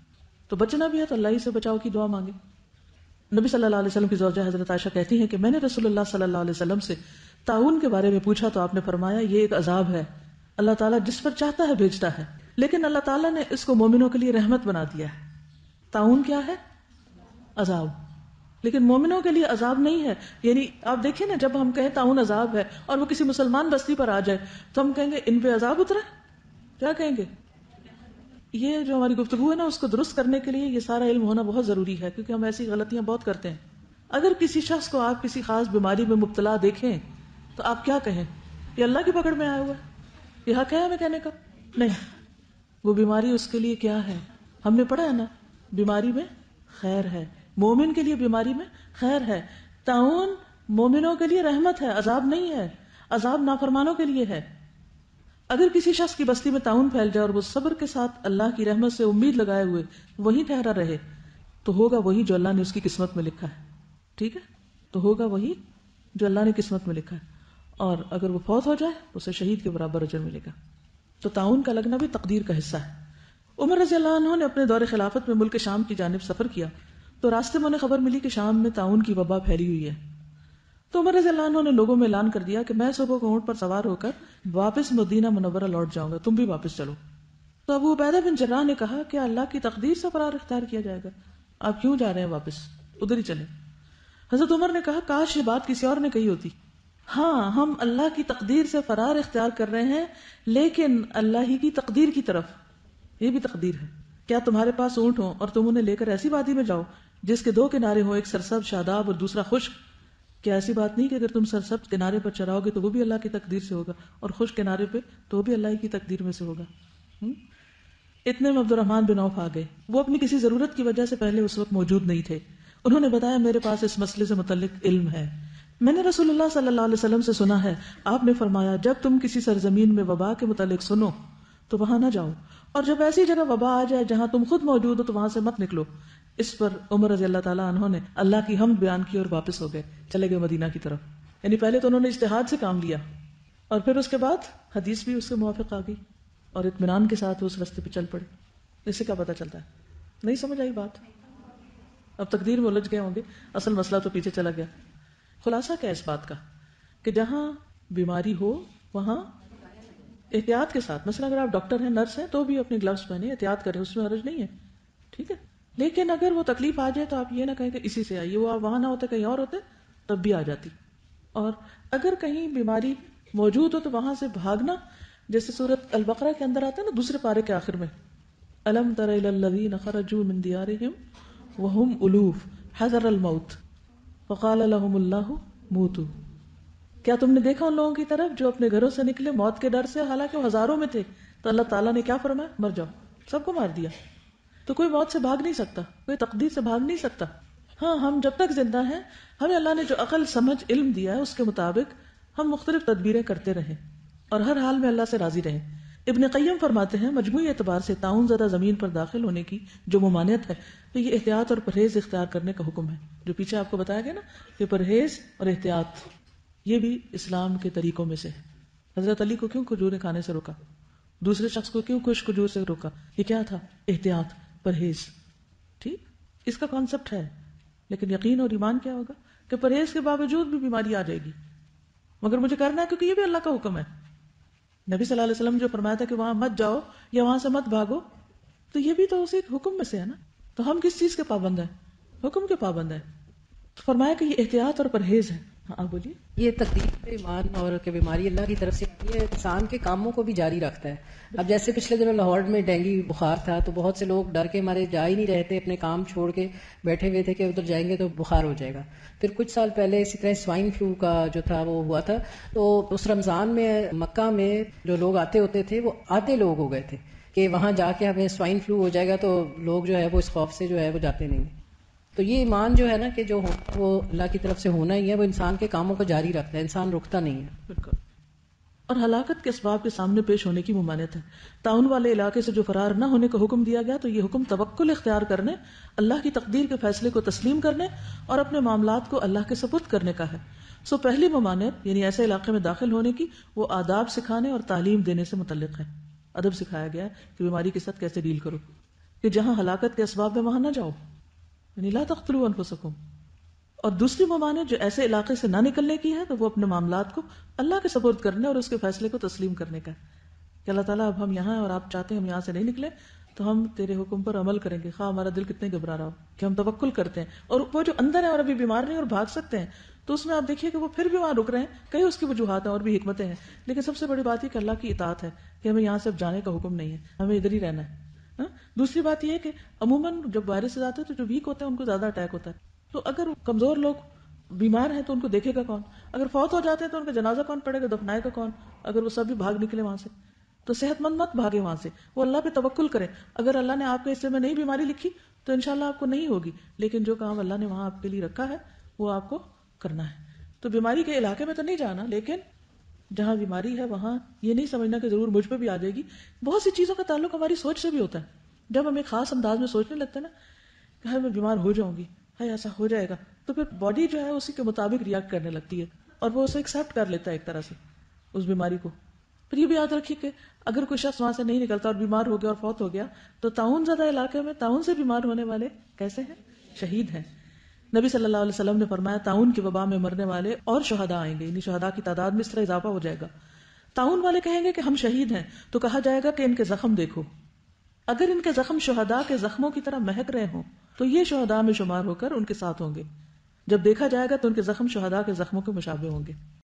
تو بچنا بھی ہے تو اللہ ہی سے بچاؤ کی دعا مانگے. نبی صلی اللہ علیہ وسلم کی زوجہ حضرت عائشہ کہتی ہیں کہ میں نے رسول اللہ صلی اللہ علیہ وسلم سے طاعون کے بارے میں پوچھا تو آپ نے فرمایا یہ ایک عذاب ہے، اللہ تعالیٰ جس پر چاہتا ہے بھیجتا ہے، لیکن اللہ تعالیٰ نے اس کو مومنوں کے لیے رحمت بنا دیا ہے۔ طاعون کیا ہے؟ عذاب، لیکن مومنوں کے لیے عذاب نہیں ہے۔ یعنی آپ دیکھیں نا، جب ہم کہیں طاعون عذاب ہے اور وہ کسی مسلمان بستی پر آ جائے تو ہم کہیں گے ان پہ عذاب اترا، کیا کہیں گے؟ یہ جو ہماری گفتگو ہے نا، اس کو درست کرنے کے لیے یہ سارا علم ہونا بہت ضروری ہے، کیونکہ ہم ایسی غلطیاں بہت کرتے ہیں۔ اگر کسی شخص کو آپ کسی خاص بیماری میں مبتلا دیکھیں تو آپ کیا کہیں؟ یہ اللہ کی پکڑ میں آیا ہوا ہے، یہ حق ہے ہمیں کہنے کا؟ نہیں، وہ بیماری اس کے لیے کیا ہے؟ ہم نے پڑھا ہے نا، بیماری میں خیر ہے، مومن کے لیے بیماری میں خیر ہے۔ طاعون مومنوں کے لیے رحمت ہے، عذاب نہیں ہے، عذاب نافرمانوں کے لیے ہے۔ اگر کسی شخص کی بستی میں طاعون پھیل جائے اور وہ صبر کے ساتھ اللہ کی رحمت سے امید لگائے ہوئے وہیں ٹھہرا رہے تو ہوگا وہی جو اللہ نے اس کی قسمت میں لکھا ہے، ٹھیک ہے؟ تو ہوگا وہی جو اللہ نے قسمت میں لکھا ہے، اور اگر وہ فوت ہو جائے تو اسے شہید کے برابر اجر ملے گا۔ تو طاعون کا لگنا بھی تقدیر کا حصہ ہے۔ عمر رضی اللہ عنہ نے اپنے دور خلافت میں ملک شام کی جانب سفر کیا تو راستے میں انہیں خبر ملی کہ شام میں طاعون کی وبا پھیلی ہوئی ہے۔ تو عمر رضی اللہ عنہ نے لوگوں میں اعلان کر دیا کہ میں صبح کو اونٹ پر سوار ہو کر واپس مدینہ منورہ لوٹ جاؤں گا، تم بھی واپس چلو۔ تو ابو عبیدہ بن جراح نے کہا کہ اللہ کی تقدیر سے فرار اختیار کیا جائے گا، آپ کیوں جا رہے ہیں واپس، ادھر ہی چلیں۔ حضرت عمر نے کہا کاش یہ بات کسی اور نے کہی ہوتی۔ ہاں، ہم اللہ کی تقدیر سے فرار اختیار کر رہے ہیں، لیکن اللہ ہی کی تقدیر کی طرف، یہ بھی تقدیر ہے۔ کیا تمہارے پاس اونٹ ہوں اور تم انہیں لے کر ایسی وادی میں جاؤ جس کے دو کنارے ہوں، ایک سرسبز شاداب اور دوسرا خشک؟ کیا ایسی بات نہیں کہ اگر تم سرسبز کنارے پر چراؤ گے تو وہ بھی اللہ کی تقدیر سے ہوگا، اور خشک کنارے پہ تو وہ بھی اللہ کی تقدیر میں سے ہوگا؟ اتنے میں عبد الرحمن بن عوف آ گئے۔ وہ اپنی کسی ضرورت کی وجہ سے پہلے اس وقت موجود نہیں تھے۔ انہوں نے بتایا میرے پاس اس مسئلے سے متعلق علم ہے، میں نے رسول اللہ صلی اللہ علیہ وسلم سے سنا ہے، آپ نے فرمایا جب تم کسی سرزمین میں وبا کے متعلق سنو تو وہاں نہ جاؤ، اور جب ایسی جگہ وبا آ جائے جہاں تم خود موجود ہو تو وہاں سے مت نکلو۔ اس پر عمر رضی اللہ تعالیٰ عنہ نے اللہ کی حمد بیان کی اور واپس ہو گئے، چلے گئے مدینہ کی طرف۔ یعنی پہلے تو انہوں نے اجتہاد سے کام لیا اور پھر اس کے بعد حدیث بھی اس کے موافق آ گئی اور اطمینان کے ساتھ اس راستے پہ چل پڑے۔ اس سے کیا پتہ چلتا ہے؟ نہیں سمجھ آئی بات؟ اب تقدیر میں الجھ گئے ہوں گے، اصل مسئلہ تو پیچھے چلا گیا۔ خلاصہ کیا اس بات کا کہ جہاں بیماری ہو وہاں احتیاط کے ساتھ، مثلا اگر آپ ڈاکٹر ہیں، نرس ہیں، تو بھی اپنے گلوز پہنے، احتیاط کریں، اس میں حرج نہیں ہے، ٹھیک ہے؟ لیکن اگر وہ تکلیف آ جائے تو آپ یہ نہ کہیں کہ اسی سے آئیے، وہ آپ وہاں نہ ہوتے کہیں اور ہوتے تب بھی آ جاتی۔ اور اگر کہیں بیماری موجود ہو تو وہاں سے بھاگنا، جیسے سورۃ البقرہ کے اندر آتا ہے نا، دوسرے پارے کے آخر میں، الم تر الی الذین خرجوا من دیارہم وہم الوف حذر الموت فقال لهم اللہ موتوا۔ کیا تم نے دیکھا ان لوگوں کی طرف جو اپنے گھروں سے نکلے موت کے ڈر سے، حالانکہ وہ ہزاروں میں تھے، تو اللہ تعالیٰ نے کیا فرمایا؟ مر جاؤ، سب کو مار دیا۔ تو کوئی موت سے بھاگ نہیں سکتا، کوئی تقدیر سے بھاگ نہیں سکتا۔ ہاں، ہم جب تک زندہ ہیں ہمیں اللہ نے جو عقل، سمجھ، علم دیا ہے اس کے مطابق ہم مختلف تدبیریں کرتے رہیں اور ہر حال میں اللہ سے راضی رہیں۔ ابن قیم فرماتے ہیں مجموعی اعتبار سے طاعون زدہ زمین پر داخل ہونے کی جو ممانعت ہے تو یہ احتیاط اور پرہیز اختیار کرنے کا حکم ہے، جو پیچھے آپ کو بتایا گیا نا کہ پرہیز اور احتیاط یہ بھی اسلام کے طریقوں میں سے ہے۔ حضرت علی کو کیوں کھجوریں کھانے سے روکا؟ دوسرے شخص کو کیوں خشک کھجور سے روکا؟ یہ کیا تھا؟ احتیاط، پرہیز، ٹھیک؟ اس کا کانسیپٹ ہے، لیکن یقین اور ایمان کیا ہوگا کہ پرہیز کے باوجود بھی بیماری آ جائے گی، مگر مجھے کرنا ہے کیونکہ یہ بھی اللہ کا حکم ہے۔ نبی صلی اللہ علیہ وسلم جو فرمایا تھا کہ وہاں مت جاؤ یا وہاں سے مت بھاگو، تو یہ بھی تو اسی حکم میں سے ہے نا۔ تو ہم کس چیز کے پابند ہیں؟ حکم کے پابند ہیں۔ فرمایا کہ یہ احتیاط اور پرہیز ہے۔ ہاں بولیے۔ یہ تقدیر پہ ایمان اور کہ بیماری اللہ کی طرف سے آتی ہے، انسان کے کاموں کو بھی جاری رکھتا ہے۔ اب جیسے پچھلے دنوں لاہور میں ڈینگی بخار تھا تو بہت سے لوگ ڈر کے مارے جا ہی نہیں رہے تھے، اپنے کام چھوڑ کے بیٹھے ہوئے تھے کہ ادھر جائیں گے تو بخار ہو جائے گا۔ پھر کچھ سال پہلے اسی طرح سوائن فلو کا جو تھا وہ ہوا تھا، تو اس رمضان میں مکہ میں جو لوگ آتے ہوتے تھے وہ آدھے لوگ ہو گئے تھے کہ وہاں جا کے ہمیں سوائن فلو ہو جائے گا، تو لوگ جو ہے وہ اس خوف سے جو ہے وہ جاتے نہیں۔ تو یہ ایمان جو ہے نا کہ جو وہ اللہ کی طرف سے ہونا ہی ہے، وہ انسان کے کاموں کو جاری رکھتا ہے، انسان رکتا نہیں ہے۔ بالکل۔ اور ہلاکت کے اسباب کے سامنے پیش ہونے کی ممانعت ہے۔ طاعون والے علاقے سے جو فرار نہ ہونے کا حکم دیا گیا تو یہ حکم توکل اختیار کرنے، اللہ کی تقدیر کے فیصلے کو تسلیم کرنے اور اپنے معاملات کو اللہ کے سپرد کرنے کا ہے۔ سو پہلی ممانعت یعنی ایسے علاقے میں داخل ہونے کی وہ آداب سکھانے اور تعلیم دینے سے متعلق ہے۔ ادب سکھایا گیا ہے کہ بیماری کے ساتھ کیسے ڈیل کرو، کہ جہاں ہلاکت کے اسباب ہے وہاں نہ جاؤ، یعنی لا تقتلوا انفسکم، اور دوسری ممانعت جو ایسے علاقے سے نہ نکلنے کی ہے تو وہ اپنے معاملات کو اللہ کے سپرد کرنے اور اس کے فیصلے کو تسلیم کرنے کا ہے کہ اللہ تعالیٰ اب ہم یہاں ہیں اور آپ چاہتے ہیں ہم یہاں سے نہیں نکلے تو ہم تیرے حکم پر عمل کریں گے، خواہ ہمارا دل کتنے گھبرا رہا ہو، کہ ہم توکل کرتے ہیں. اور وہ جو اندر ہے اور ابھی بیمار نہیں اور بھاگ سکتے ہیں تو اس میں آپ دیکھیے کہ وہ پھر بھی وہاں رک رہے ہیں. کئی اس کی وجوہات ہیں اور بھی حکمتیں ہیں، لیکن سب سے بڑی بات یہ کہ اللہ کی اطاعت ہے کہ ہمیں یہاں سے اب جانے کا حکم نہیں ہے، ہمیں ادھر ہی رہنا ہے. دوسری بات یہ ہے کہ عموماً جب وائرس آتے ہیں تو جو ویک ہوتے ہیں ان کو زیادہ اٹیک ہوتا ہے. تو اگر کمزور لوگ بیمار ہیں تو ان کو دیکھے گا کون؟ اگر فوت ہو جاتے ہیں تو ان کا جنازہ کون پڑے گا؟ دفنائے گا کون؟ اگر وہ سب بھی بھاگ نکلے وہاں سے تو صحت مند مت بھاگے وہاں سے، وہ اللہ پہ توکل کرے. اگر اللہ نے آپ کے حصے میں نہیں بیماری لکھی تو انشاءاللہ آپ کو نہیں ہوگی، لیکن جو کام اللہ نے وہاں آپ کے لیے رکھا ہے وہ آپ کو کرنا ہے. تو بیماری کے علاقے میں تو نہیں جانا، لیکن جہاں بیماری ہے وہاں یہ نہیں سمجھنا کہ ضرور مجھ پہ بھی آ جائے گی. بہت سی چیزوں کا تعلق ہماری سوچ سے بھی ہوتا ہے. جب ہم ایک خاص انداز میں سوچنے لگتے ہیں نا کہ ہاں میں بیمار ہو جاؤں گی، ہاں ایسا ہو جائے گا، تو پھر باڈی جو ہے اسی کے مطابق ریئیکٹ کرنے لگتی ہے اور وہ اسے ایکسیپٹ کر لیتا ہے ایک طرح سے اس بیماری کو. پھر یہ بھی یاد رکھیے کہ اگر کوئی شخص وہاں سے نہیں نکلتا اور بیمار ہو گیا اور فوت ہو گیا تو تعاون زدہ علاقے میں تعاون سے بیمار ہونے والے کیسے ہیں؟ شہید ہیں. نبی صلی اللہ علیہ وسلم نے فرمایا تعاون کی وبا میں مرنے والے اور شہداء آئیں گے، یعنی شہداء کی تعداد میں اس طرح اضافہ ہو جائے گا. تعاون والے کہیں گے کہ ہم شہید ہیں تو کہا جائے گا کہ ان کے زخم دیکھو، اگر ان کے زخم شہداء کے زخموں کی طرح مہک رہے ہوں تو یہ شہداء میں شمار ہو کر ان کے ساتھ ہوں گے. جب دیکھا جائے گا تو ان کے زخم شہداء کے زخموں کے مشابہ ہوں گے.